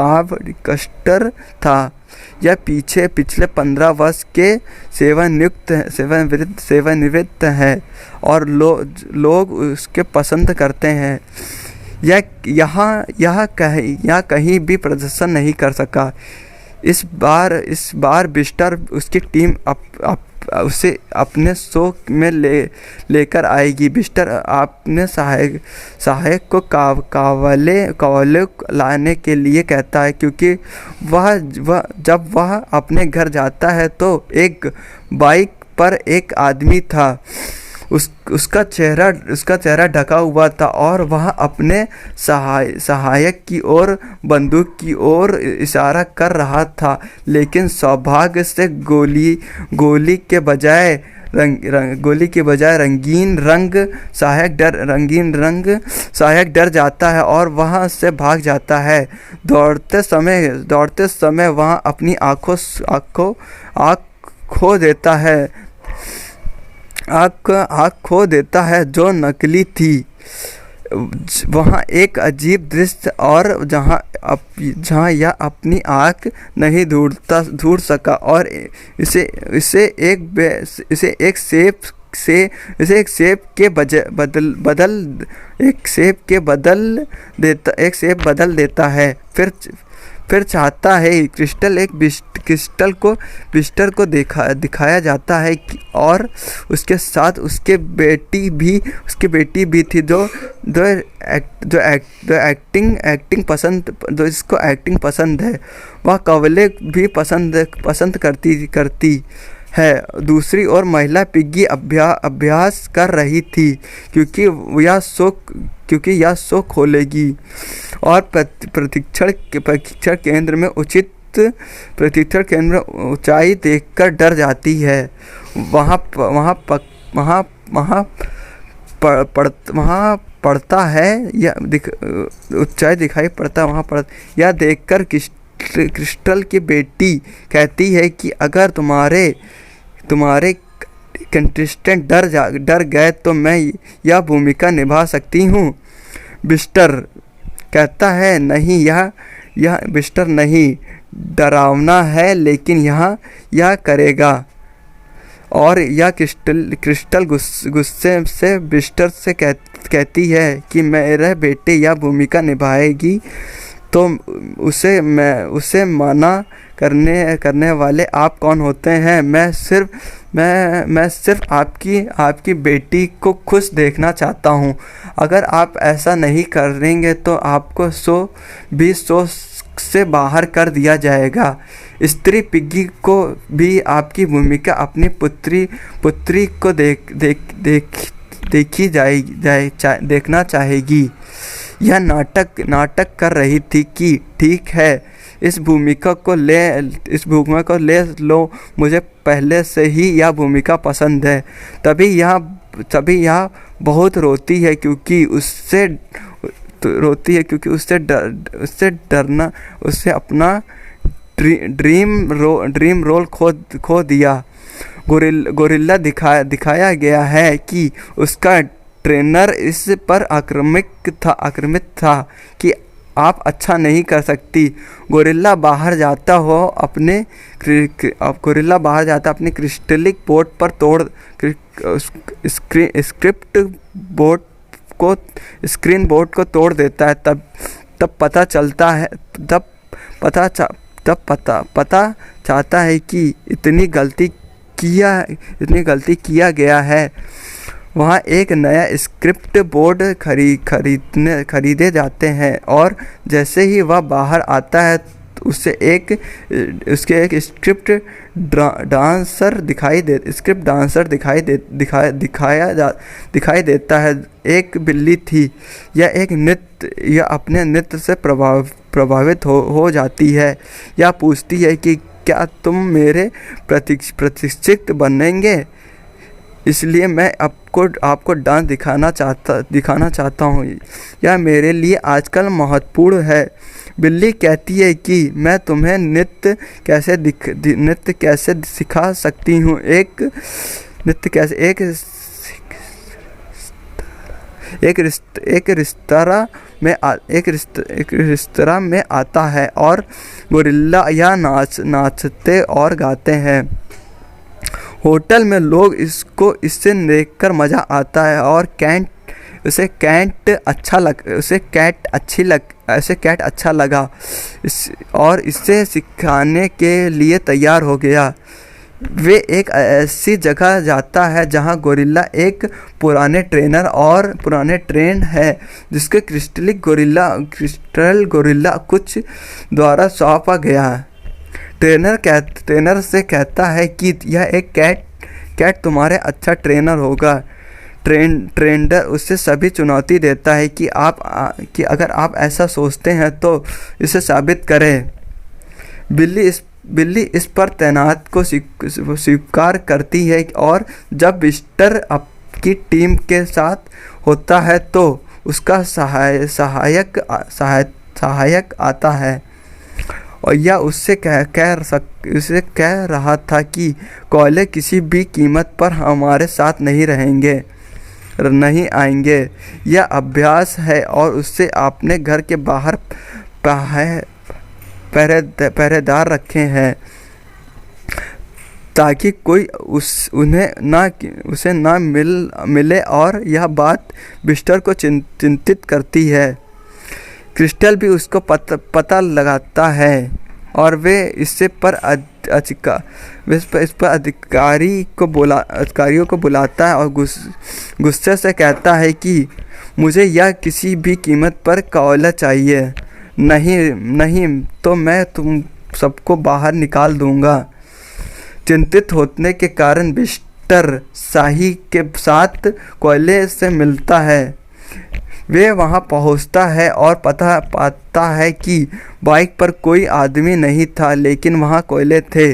रिकास्टर था। यह पिछले 15 वर्ष के सेवानिवृत्त है और लोग उसके पसंद करते हैं। यह कहीं भी प्रदर्शन नहीं कर सका। इस बार बिस्टर उसकी टीम उसे अपने शो में लेकर आएगी। बिस्टर अपने सहायक को कवाले लाने के लिए कहता है, क्योंकि जब वह अपने घर जाता है तो एक बाइक पर एक आदमी था। उसका चेहरा ढका हुआ था और वह अपने सहायक की ओर बंदूक की ओर इशारा कर रहा था। लेकिन सौभाग्य से गोली के बजाय रंगीन रंग सहायक डर जाता है और वहां से भाग जाता है। दौड़ते समय वह अपनी आँख खो देता है जो नकली थी। वहाँ एक अजीब दृश्य और जहाँ यह अपनी आँख नहीं ढूंढ सका और इसे एक सेब बदल देता है। फिर चाहता है क्रिस्टल को दिखाया जाता है और उसके साथ उसके बेटी भी थी जो इसको एक्टिंग पसंद है। वह कवले भी पसंद करती है। दूसरी ओर महिला पिग्गी अभ्यास कर रही थी क्योंकि यह शो खोलेगी और प्रशिक्षण केंद्र में ऊंचाई देखकर डर जाती है। वहाँ पड़ता है या ऊंचाई दिखाई पड़ता वहाँ पड़ यह देखकर क्रिस्टल की बेटी कहती है कि अगर तुम्हारे कंटेस्टेंट डर गए तो मैं यह भूमिका निभा सकती हूँ। बिस्टर कहता है नहीं, यह बिस्टर नहीं, डरावना है लेकिन यह करेगा। और यह क्रिस्टल गुस्से से बिस्टर से कहती है कि मेरे बेटे यह भूमिका निभाएगी तो उसे मना करने वाले आप कौन होते हैं? मैं सिर्फ आपकी बेटी को खुश देखना चाहता हूँ। अगर आप ऐसा नहीं करेंगे तो आपको शो से बाहर कर दिया जाएगा। स्त्री पिग्गी को भी आपकी भूमिका अपनी पुत्री को देखना चाहेगी। यह नाटक कर रही थी कि ठीक है, इस भूमिका को ले लो, मुझे पहले से ही यह भूमिका पसंद है। तभी यह बहुत रोती है क्योंकि उससे डरना उसे अपना ड्रीम रोल खो दिया। गोरिल्ला दिखाया गया है कि उसका ट्रेनर इस पर आक्रामक था कि आप अच्छा नहीं कर सकती। गोरिल्ला बाहर जाता अपने क्रिस्टलिक बोर्ड पर स्क्रीन बोर्ड को तोड़ देता है। तब पता चाहता है कि इतनी गलती किया गया है। वहाँ एक नया स्क्रिप्ट बोर्ड खरीदे जाते हैं और जैसे ही वह बाहर आता है उससे उसके एक स्क्रिप्ट डांसर दिखाई देता है। एक बिल्ली थी। यह अपने नृत्य से प्रभावित हो जाती है। यह पूछती है कि क्या तुम मेरे प्रशिक्षक बनेंगे? इसलिए मैं आपको डांस दिखाना चाहता हूँ। यह मेरे लिए आजकल महत्वपूर्ण है। बिल्ली कहती है कि मैं तुम्हें नृत्य कैसे सिखा सकती हूँ। एक रेस्तरां में आता है और गोरिल्ला यह नाचते और गाते हैं। होटल में लोग इससे देखकर मज़ा आता है और कैट अच्छा लगा और इसे सिखाने के लिए तैयार हो गया। वे एक ऐसी जगह जाता है जहां गोरिल्ला एक पुराने ट्रेन है जिसके क्रिस्टल गोरिल्ला कुछ द्वारा सौंपा गया है। ट्रेनर से कहता है कि यह एक कैट तुम्हारे अच्छा ट्रेनर होगा। ट्रेनर उससे सभी चुनौती देता है कि अगर आप ऐसा सोचते हैं तो इसे साबित करें। बिल्ली इस पर तैनात को स्वीकार करती है और जब विस्टर आपकी टीम के साथ होता है तो उसका सहायक आता है और यह उससे कह रहा था कि कोयले किसी भी कीमत पर हमारे साथ नहीं आएंगे। यह अभ्यास है और उससे अपने घर के बाहर पहरेदार रखे हैं ताकि कोई उसे ना मिले और यह बात विस्टर को चिंतित करती है। क्रिस्टल भी उसको पता लगाता है और वे इस पर अधिकारियों को बुलाता है और गुस्से से कहता है कि मुझे यह किसी भी कीमत पर कोयला चाहिए, नहीं तो मैं तुम सबको बाहर निकाल दूंगा। चिंतित होने के कारण विस्टर शाही के साथ कोयले से मिलता है। वे वहां पहुंचता है और पाता है कि बाइक पर कोई आदमी नहीं था लेकिन वहां कोयले थे।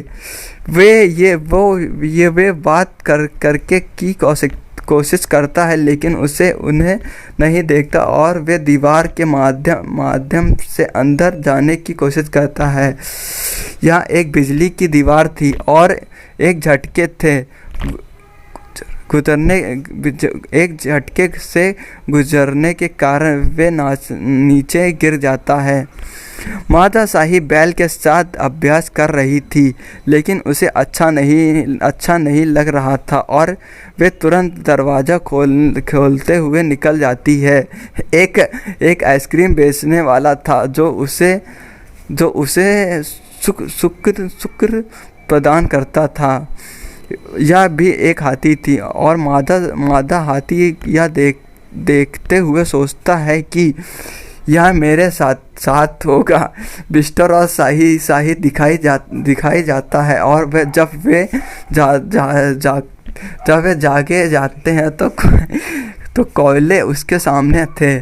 वे बात करके की कोशिश करता है लेकिन उन्हें नहीं देखता और वे दीवार के माध्यम से अंदर जाने की कोशिश करता है। यहाँ एक बिजली की दीवार थी और एक झटके से गुजरने के कारण वे नीचे गिर जाता है। माता शाही बैल के साथ अभ्यास कर रही थी लेकिन उसे अच्छा नहीं लग रहा था और वे तुरंत दरवाज़ा खोलते हुए निकल जाती है। एक आइसक्रीम बेचने वाला था जो उसे शुक्र प्रदान करता था। यह भी एक हाथी थी और मादा हाथी यह देखते हुए सोचता है कि यह मेरे साथ होगा। विस्टर और शाही दिखाई जाता है और जब वे जागे जाते हैं तो कोयले उसके सामने थे।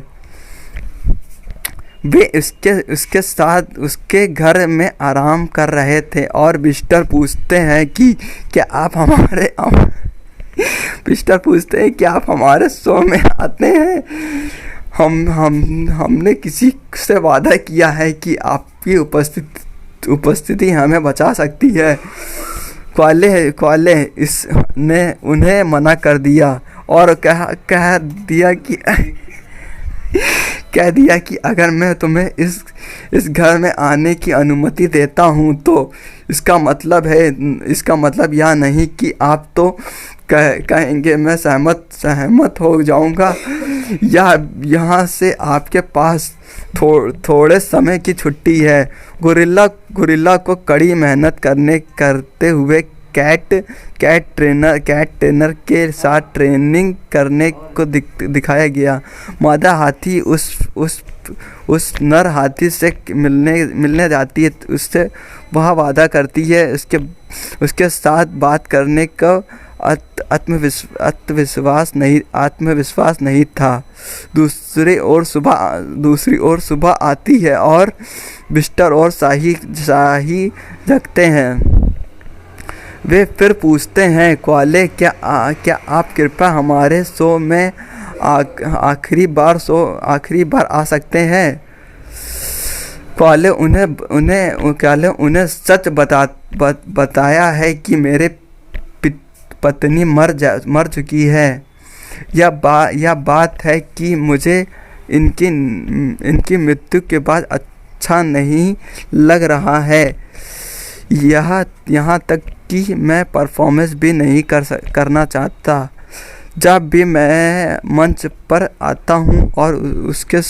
वे उसके साथ उसके घर में आराम कर रहे थे और विस्टर पूछते हैं कि क्या आप हमारे शो में आते हैं? हमने किसी से वादा किया है कि आपकी उपस्थिति हमें बचा सकती है। कोयले इसने उन्हें मना कर दिया और कह दिया कि अगर मैं तुम्हें इस घर में आने की अनुमति देता हूँ तो इसका मतलब यह नहीं कि आप तो कहेंगे मैं सहमत हो जाऊँगा। यहाँ से आपके पास थोड़े समय की छुट्टी है। गोरिल्ला को कड़ी मेहनत करते हुए कैट ट्रेनर के साथ ट्रेनिंग करने को दिखाया गया। मादा हाथी उस नर हाथी से मिलने जाती है। उससे वह वादा करती है उसके साथ बात करने का आत्मविश्वास नहीं था। दूसरी ओर सुबह आती है और बिस्टर और शाही जगते हैं। वे फिर पूछते हैं, क्वाले क्या आप कृपया हमारे शो में आखिरी बार आ सकते हैं? क्वाले उन्हें सच बताया है कि मेरे पत्नी मर चुकी है। यह बात है कि मुझे इनकी मृत्यु के बाद अच्छा नहीं लग रहा है। यहाँ तक कि मैं परफॉर्मेंस भी नहीं करना चाहता। जब भी मैं मंच पर आता हूँ और उसके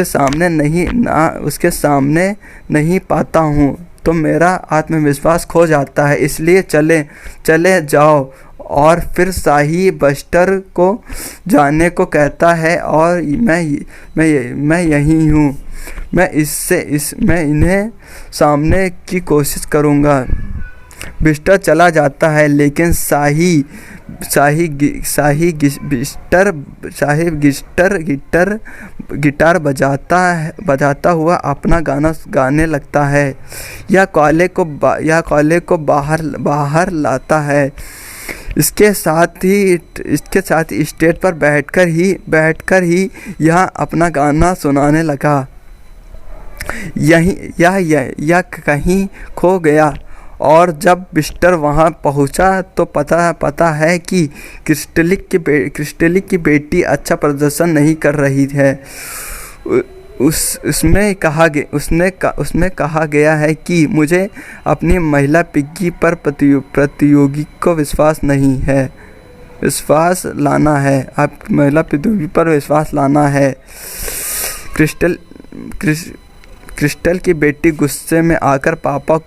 सामने नहीं पाता हूँ तो मेरा आत्मविश्वास खो जाता है। इसलिए चले जाओ। और फिर शाही बस्टर को जाने को कहता है और मैं यही हूँ। मैं इन्हें सामने की कोशिश करूँगा। बिस्टर चला जाता है, लेकिन शाही गिटार बजाता हुआ अपना गाना गाने लगता है। यह कॉले को बाहर लाता है। इसके साथ ही स्टेज पर बैठकर ही यह अपना गाना सुनाने लगा। यह कहीं खो गया और जब बिस्टर वहां पहुंचा तो पता है कि क्रिस्टलिक की बेटी अच्छा प्रदर्शन नहीं कर रही है। उसमें कहा गया है कि मुझे अपनी महिला पिग्गी पर प्रतियोगी को विश्वास लाना है। आप महिला प्रतियोगी पर विश्वास लाना है। क्रिस्टल की बेटी गुस्से में आकर पापा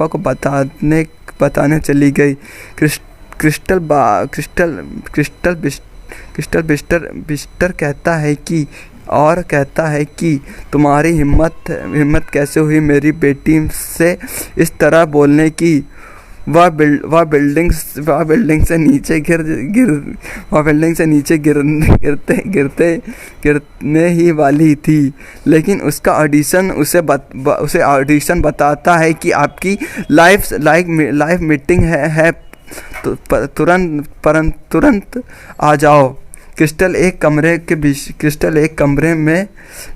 को बताने चली गई। क्रिस्टल बिस्टर कहता है कि तुम्हारी हिम्मत कैसे हुई मेरी बेटी से इस तरह बोलने की? वह बिल्डिंग से नीचे गिरने ही वाली थी, लेकिन उसका ऑडिशन उसे ऑडिशन बताता है कि आपकी लाइव मीटिंग है तो तुरंत आ जाओ। क्रिस्टल एक कमरे में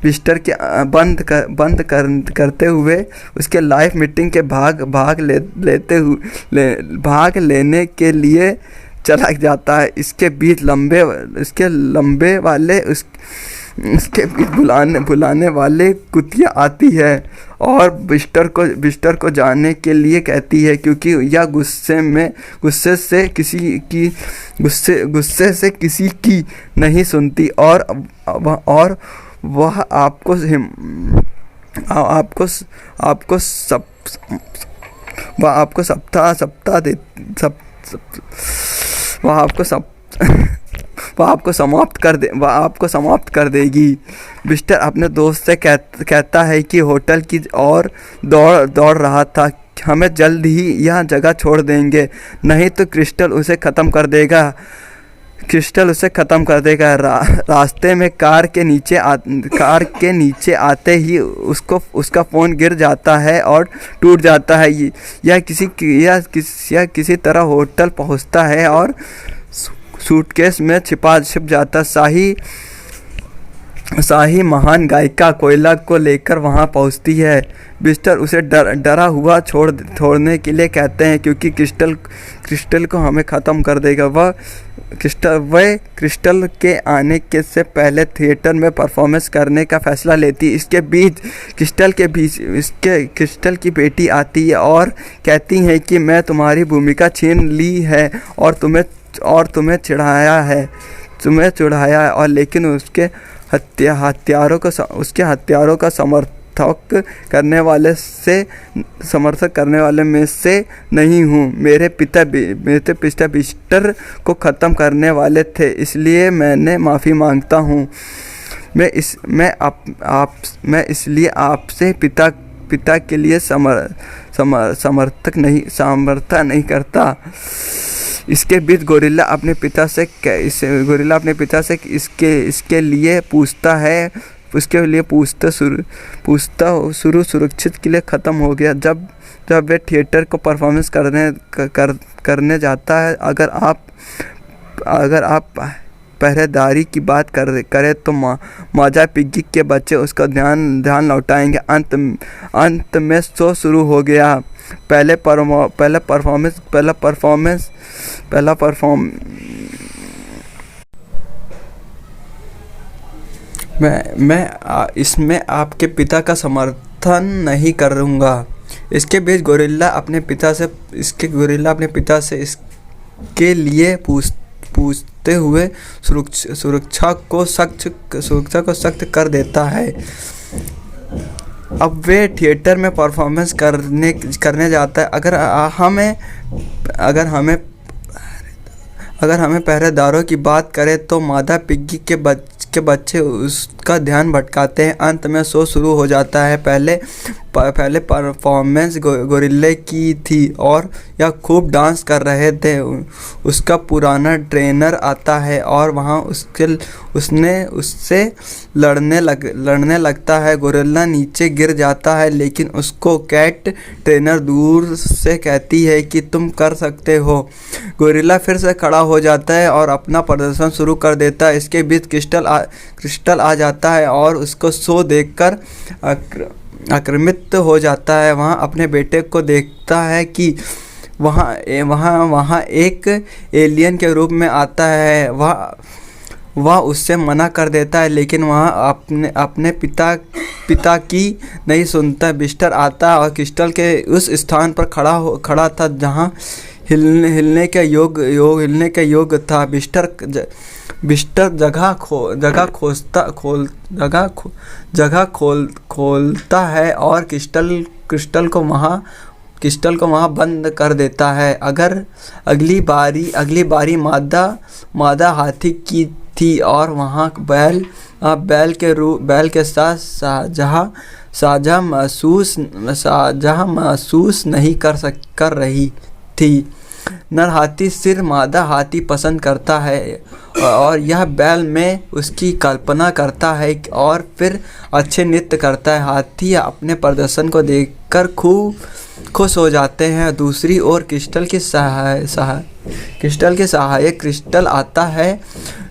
बिस्टर के बंद करते हुए उसके लाइव मीटिंग के भाग लेने के लिए चला जाता है। इसके बीच बुलाने वाले कुतिया आती है और बिस्टर को जाने के लिए कहती है, क्योंकि यह गुस्से से किसी की नहीं सुनती और वह आपको समाप्त कर देगी। बिस्टर अपने दोस्त से कहता है कि होटल की ओर दौड़ रहा था। हमें जल्द ही यह जगह छोड़ देंगे, नहीं तो क्रिस्टल उसे ख़त्म कर देगा। रास्ते में कार के नीचे आते ही उसका फ़ोन गिर जाता है और टूट जाता है। यह किसी तरह होटल पहुंचता है और सूटकेस में छिप जाता। शाही महान गायिका कोयला को लेकर वहां पहुंचती है। बिस्टर उसे डरा हुआ छोड़ने के लिए कहते हैं, क्योंकि क्रिस्टल को हमें ख़त्म कर देगा। वह क्रिस्टल के आने के से पहले थिएटर में परफॉर्मेंस करने का फैसला लेती है। इसके बीच क्रिस्टल की बेटी आती है और कहती है कि मैं तुम्हारी भूमिका छीन ली है और तुम्हें चिढ़ाया है और लेकिन उसके हत्यारों का समर्थक करने वाले में से नहीं हूँ। मेरे पिता बिस्टर को ख़त्म करने वाले थे, इसलिए मैंने माफ़ी मांगता हूँ। मैं इसलिए आपसे पिता के लिए समर्थन नहीं करता। इसके बीच गोरिल्ला अपने पिता से इसके लिए पूछता सुरक्षित के लिए ख़त्म हो गया। जब वे थिएटर को परफॉर्मेंस करने जाता है। अगर आप पहरेदारी की बात करें तो माजा पिग्गी के बच्चे उसका ध्यान लौटाएंगे। अंत में शो शुरू हो गया। पहला परफॉर्मेंस मैं इसमें आपके पिता का समर्थन नहीं करूँगा। इसके बीच गोरिल्ला अपने पिता से इसके लिए पूछते हुए सुरक्षा को सख्त कर देता है। अब वे थिएटर में परफॉर्मेंस करने जाता है। अगर हमें पहरेदारों की बात करें तो मादा पिग्गी के बच्चे उसका ध्यान भटकाते हैं। अंत में शो शुरू हो जाता है। पहले परफॉर्मेंस गोरिल्ले की थी और यह खूब डांस कर रहे थे। उसका पुराना ट्रेनर आता है और वहाँ उससे लड़ने लगता है। गोरिल्ला नीचे गिर जाता है, लेकिन उसको कैट ट्रेनर दूर से कहती है कि तुम कर सकते हो। गोरिल्ला फिर से खड़ा हो जाता है और अपना प्रदर्शन शुरू कर देता है। इसके बीच क्रिस्टल आ जाता है और उसको शो देखकर आक्रमित हो जाता है। वहाँ अपने बेटे को देखता है कि वहाँ एक एलियन के रूप में आता है। वह उससे मना कर देता है, लेकिन वह अपने पिता की नहीं सुनता। बिस्टर आता है और क्रिस्टल के उस स्थान पर खड़ा था जहाँ हिलने के योग था। बिस्टर जगह खोलता है और क्रिस्टल को वहाँ बंद कर देता है। अगली बारी मादा हाथी की थी और वहाँ बैल के साथ साझा महसूस नहीं कर रही थी। नर हाथी सिर्फ मादा हाथी पसंद करता है और यह बैल में उसकी कल्पना करता है और फिर अच्छे नृत्य करता है। हाथी अपने प्रदर्शन को देखकर खूब खुश हो जाते हैं। दूसरी ओर क्रिस्टल के सहायक क्रिस्टल आता है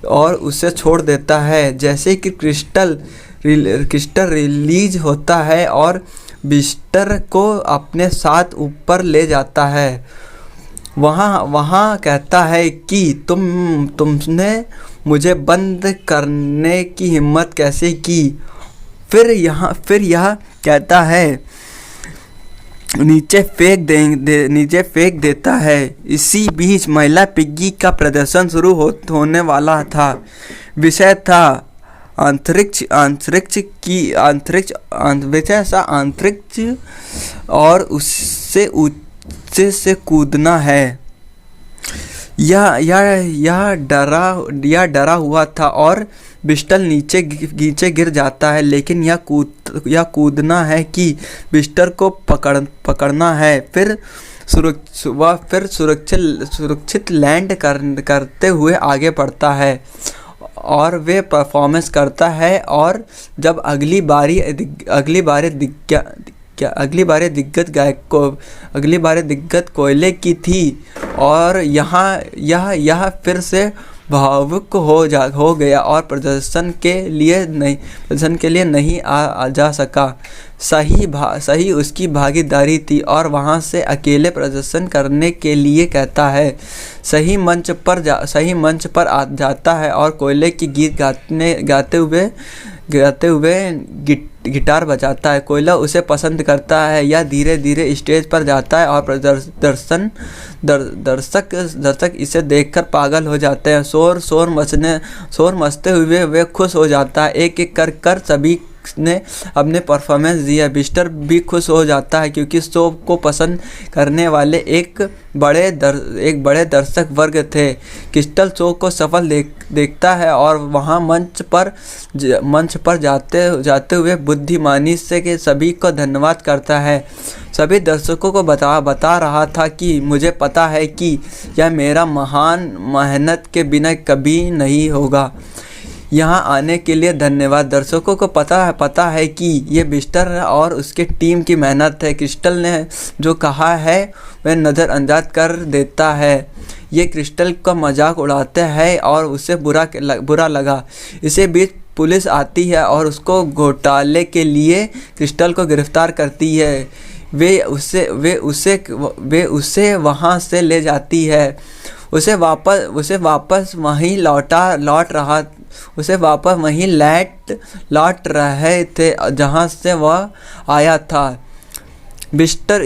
और उसे छोड़ देता है। जैसे कि क्रिस्टल रिलीज होता है और बिस्टर को अपने साथ ऊपर ले जाता है। वहाँ कहता है कि तुमने मुझे बंद करने की हिम्मत कैसे की। फिर यह कहता है नीचे फेंक देता है। इसी बीच महिला पिग्गी का प्रदर्शन शुरू होने वाला था। विषय था अंतरिक्ष और उससे ऊंचे से कूदना है। यह डरा हुआ था और बिस्टर नीचे गिर जाता है, लेकिन यह कूदना है कि बिस्टर को पकड़ना है। फिर सुरक्षित लैंड करते हुए आगे बढ़ता है और वे परफॉर्मेंस करता है। और जब अगली बारी दिग्गज कोयले की थी और यह फिर से भावुक हो गया और प्रदर्शन के लिए नहीं जा सका। सही उसकी भागीदारी थी और वहां से अकेले प्रदर्शन करने के लिए कहता है। सही मंच पर जाता है और कोयले की गीत गाते हुए गिटार बजाता है। कोयला उसे पसंद करता है। यह धीरे धीरे स्टेज पर जाता है और दर्शक इसे देखकर पागल हो जाते हैं। शोर मचते हुए वे खुश हो जाता है। एक एक कर ने अपने परफॉर्मेंस दिया। बिस्टर भी खुश हो जाता है क्योंकि शो को पसंद करने वाले एक बड़े दर्शक वर्ग थे। क्रिस्टल शो को सफल देखता है और वहां मंच पर जाते हुए बुद्धिमानी से के सभी को धन्यवाद करता है। सभी दर्शकों को बता रहा था कि मुझे पता है कि यह मेरा महान मेहनत के बिना कभी नहीं होगा। यहाँ आने के लिए धन्यवाद। दर्शकों को पता है कि ये बिस्टर और उसके टीम की मेहनत है। क्रिस्टल ने जो कहा है वह नज़रअंदाज कर देता है। ये क्रिस्टल का मजाक उड़ाते हैं और उसे बुरा लगा। इसी बीच पुलिस आती है और उसको घोटाले के लिए क्रिस्टल को गिरफ्तार करती है। वे उसे वहाँ से ले जाती है। उसे वापस वहीं लौट रहे थे जहाँ से वह आया था। बिस्टर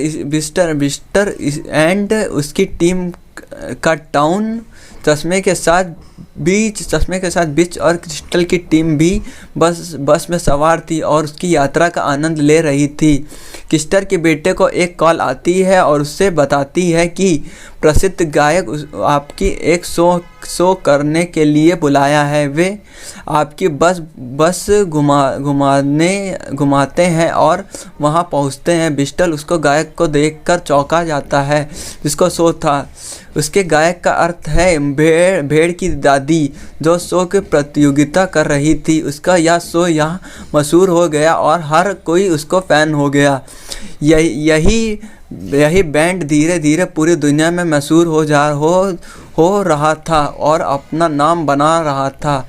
एंड उसकी टीम का टाउन चश्मे के साथ बीच और क्रिस्टल की टीम भी बस में सवार थी और उसकी यात्रा का आनंद ले रही थी। क्रिस्टल के बेटे को एक कॉल आती है और उससे बताती है कि प्रसिद्ध गायक आपकी एक शो करने के लिए बुलाया है। वे आपकी बस घुमाते हैं और वहां पहुंचते हैं। बिस्टल उसको गायक को देखकर चौंका जाता है जिसको शो था। उसके गायक का अर्थ है भेड़ की दादी जो शो की प्रतियोगिता कर रही थी। उसका यह शो यहाँ मशहूर हो गया और हर कोई उसको फैन हो गया। यही बैंड धीरे धीरे पूरी दुनिया में मशहूर हो रहा था और अपना नाम बना रहा था।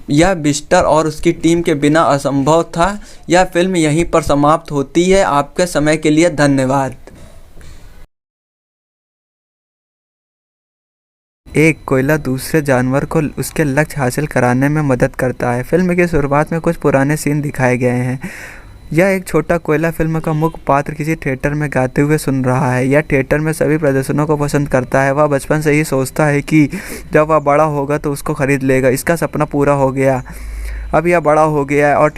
यह बिस्टर और उसकी टीम के बिना असंभव था। यह फिल्म यहीं पर समाप्त होती है। आपके समय के लिए धन्यवाद। एक कोयला दूसरे जानवर को उसके लक्ष्य हासिल कराने में मदद करता है। फिल्म की शुरुआत में कुछ पुराने सीन दिखाए गए हैं। यह एक छोटा कोयला फिल्म का मुख्य पात्र किसी थिएटर में गाते हुए सुन रहा है। यह थिएटर में सभी प्रदर्शनों को पसंद करता है। वह बचपन से ही सोचता है कि जब वह बड़ा होगा तो उसको खरीद लेगा। इसका सपना पूरा हो गया। अब यह बड़ा हो गया है और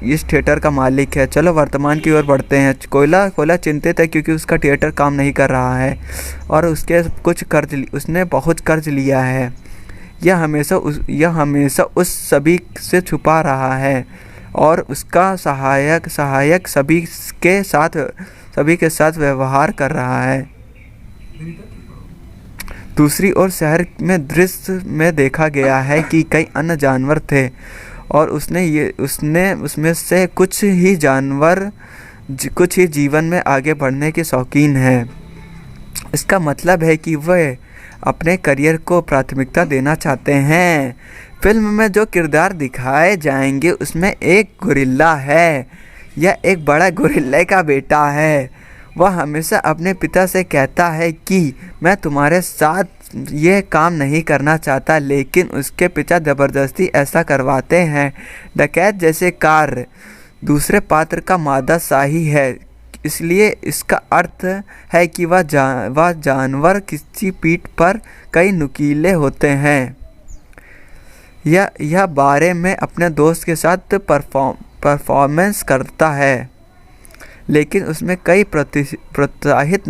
इस थिएटर का मालिक है। चलो वर्तमान की ओर बढ़ते हैं। कोयला चिंतित है क्योंकि उसका थिएटर काम नहीं कर रहा है और उसने बहुत कर्ज लिया है। यह हमेशा उस सभी से छुपा रहा है और उसका सहायक सभी के साथ व्यवहार कर रहा है। दूसरी ओर शहर में दृश्य में देखा गया है कि कई अन्य जानवर थे और उसमें से कुछ ही जीवन में आगे बढ़ने के शौकीन हैं। इसका मतलब है कि वे अपने करियर को प्राथमिकता देना चाहते हैं। फिल्म में जो किरदार दिखाए जाएंगे उसमें एक गोरिल्ला है। यह एक बड़ा गोरिल्ले का बेटा है। वह हमेशा अपने पिता से कहता है कि मैं तुम्हारे साथ यह काम नहीं करना चाहता, लेकिन उसके पिता ज़बरदस्ती ऐसा करवाते हैं। डकैत जैसे कार्य दूसरे पात्र का मादा शाही है, इसलिए इसका अर्थ है कि वह जानवर किसी पीठ पर कई नुकीले होते हैं। यह बारे में अपने दोस्त के साथ परफॉर्मेंस करता है, लेकिन उसमें कोई प्रोत्साहित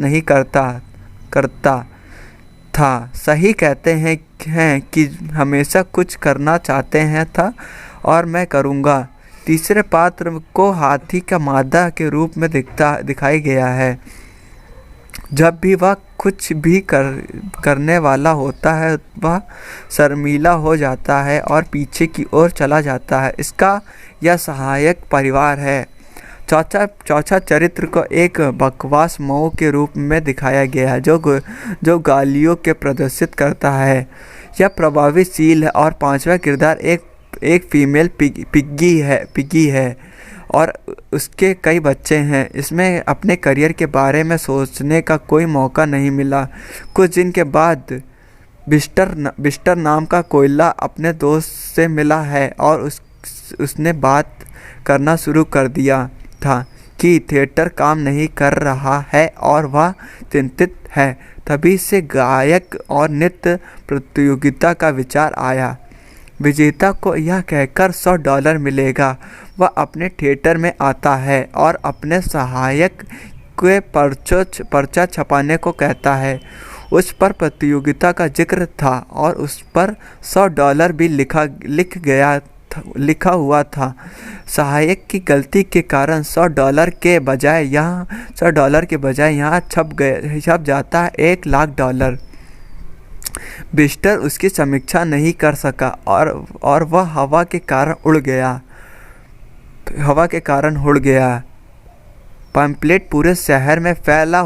नहीं करता था। सही कहते हैं कि हमेशा कुछ करना चाहते हैं था और मैं करूँगा। तीसरे पात्र को हाथी का मादा के रूप में दिखाया गया है। जब भी वह कुछ भी करने वाला होता है वह शर्मीला हो जाता है और पीछे की ओर चला जाता है। इसका यह सहायक परिवार है। चौथा चरित्र को एक बकवास मऊ के रूप में दिखाया गया है जो गालियों के प्रदर्शित करता है। यह प्रभावशील है। और पांचवा किरदार एक फीमेल पिग्गी है और उसके कई बच्चे हैं। इसमें अपने करियर के बारे में सोचने का कोई मौका नहीं मिला। कुछ दिन के बाद बिस्टर नाम का कोयला अपने दोस्त से मिला है और उसने बात करना शुरू कर दिया था कि थिएटर काम नहीं कर रहा है और वह चिंतित है। तभी से गायक और नृत्य प्रतियोगिता का विचार आया। विजेता को यह कहकर $100 मिलेगा। वह अपने थिएटर में आता है और अपने सहायक के पर्चा छपाने को कहता है। उस पर प्रतियोगिता का जिक्र था और उस पर $100 भी लिखा हुआ था। सहायक की गलती के कारण $100 के बजाय यहाँ छप जाता है $1,00,000। बिस्टर उसकी समीक्षा नहीं कर सका और वह हवा के कारण उड़ गया। पैम्फलेट पूरे शहर में फैला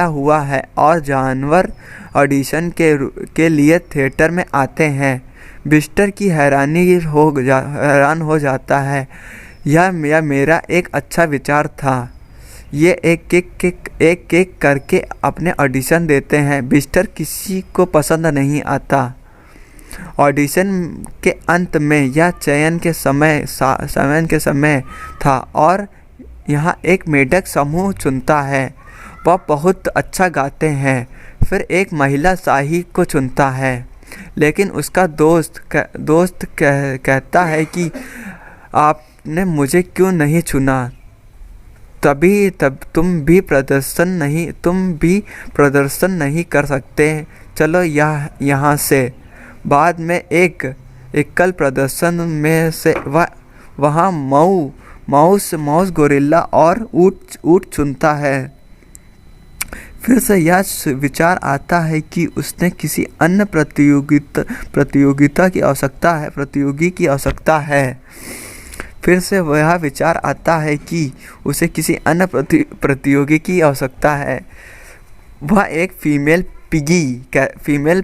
हुआ है और जानवर ऑडिशन के लिए थिएटर में आते हैं। बिस्टर की हैरान हो जाता है। यह मेरा एक अच्छा विचार था। ये एक करके अपने ऑडिशन देते हैं। बिस्टर किसी को पसंद नहीं आता। ऑडिशन के अंत में यह चयन के समय था और यहाँ एक मेढक समूह चुनता है। वह बहुत अच्छा गाते हैं। फिर एक महिला शाही को चुनता है, लेकिन उसका दोस्त कहता है कि आपने मुझे क्यों नहीं चुना? तब तुम भी प्रदर्शन नहीं कर सकते। चलो यहाँ से। बाद में एक एकल प्रदर्शन में से वहाँ माउस गोरिल्ला और ऊँट चुनता है। फिर से यह विचार आता है कि उसने किसी अन्य प्रतियोगी की आवश्यकता है। फिर से वह विचार आता है कि उसे किसी अन्य प्रतियोगी की आवश्यकता है। वह एक फीमेल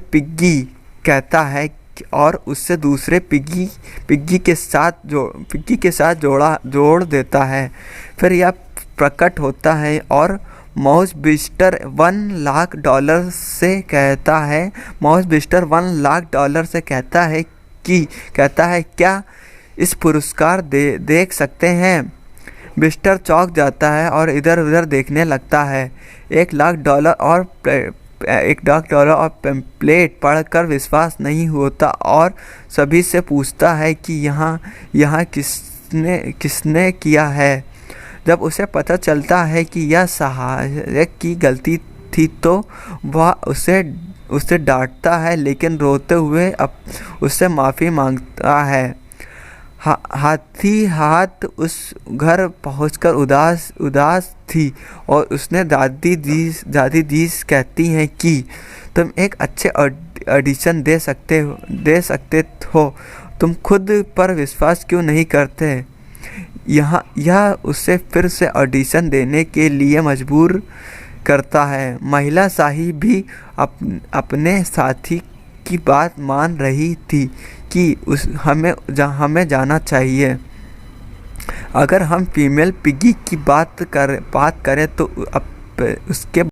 पिग्गी कहता है और उससे दूसरे पिग्गी के साथ जोड़ देता है। फिर यह प्रकट होता है और माउस बिस्टर $1,00,000 से कहता है क्या इस पुरस्कार देख सकते हैं? बिस्टर चौंक जाता है और इधर उधर देखने लगता है। $1,00,000 और पैम्फलेट पढ़कर विश्वास नहीं होता और सभी से पूछता है कि यहाँ किसने किया है। जब उसे पता चलता है कि यह सहायक की गलती थी तो वह उसे डांटता है, लेकिन रोते हुए उससे माफ़ी मांगता है। हाथ उस घर पहुंचकर उदास थी और उसने दादी दी कहती हैं कि तुम एक अच्छे ऑडिशन दे सकते हो। तुम खुद पर विश्वास क्यों नहीं करते? यह उसे फिर से ऑडिशन देने के लिए मजबूर करता है। महिला शाही भी अपने साथी की बात मान रही थी कि हमें जाना चाहिए। अगर हम फीमेल पिगी की बात करें तो उसके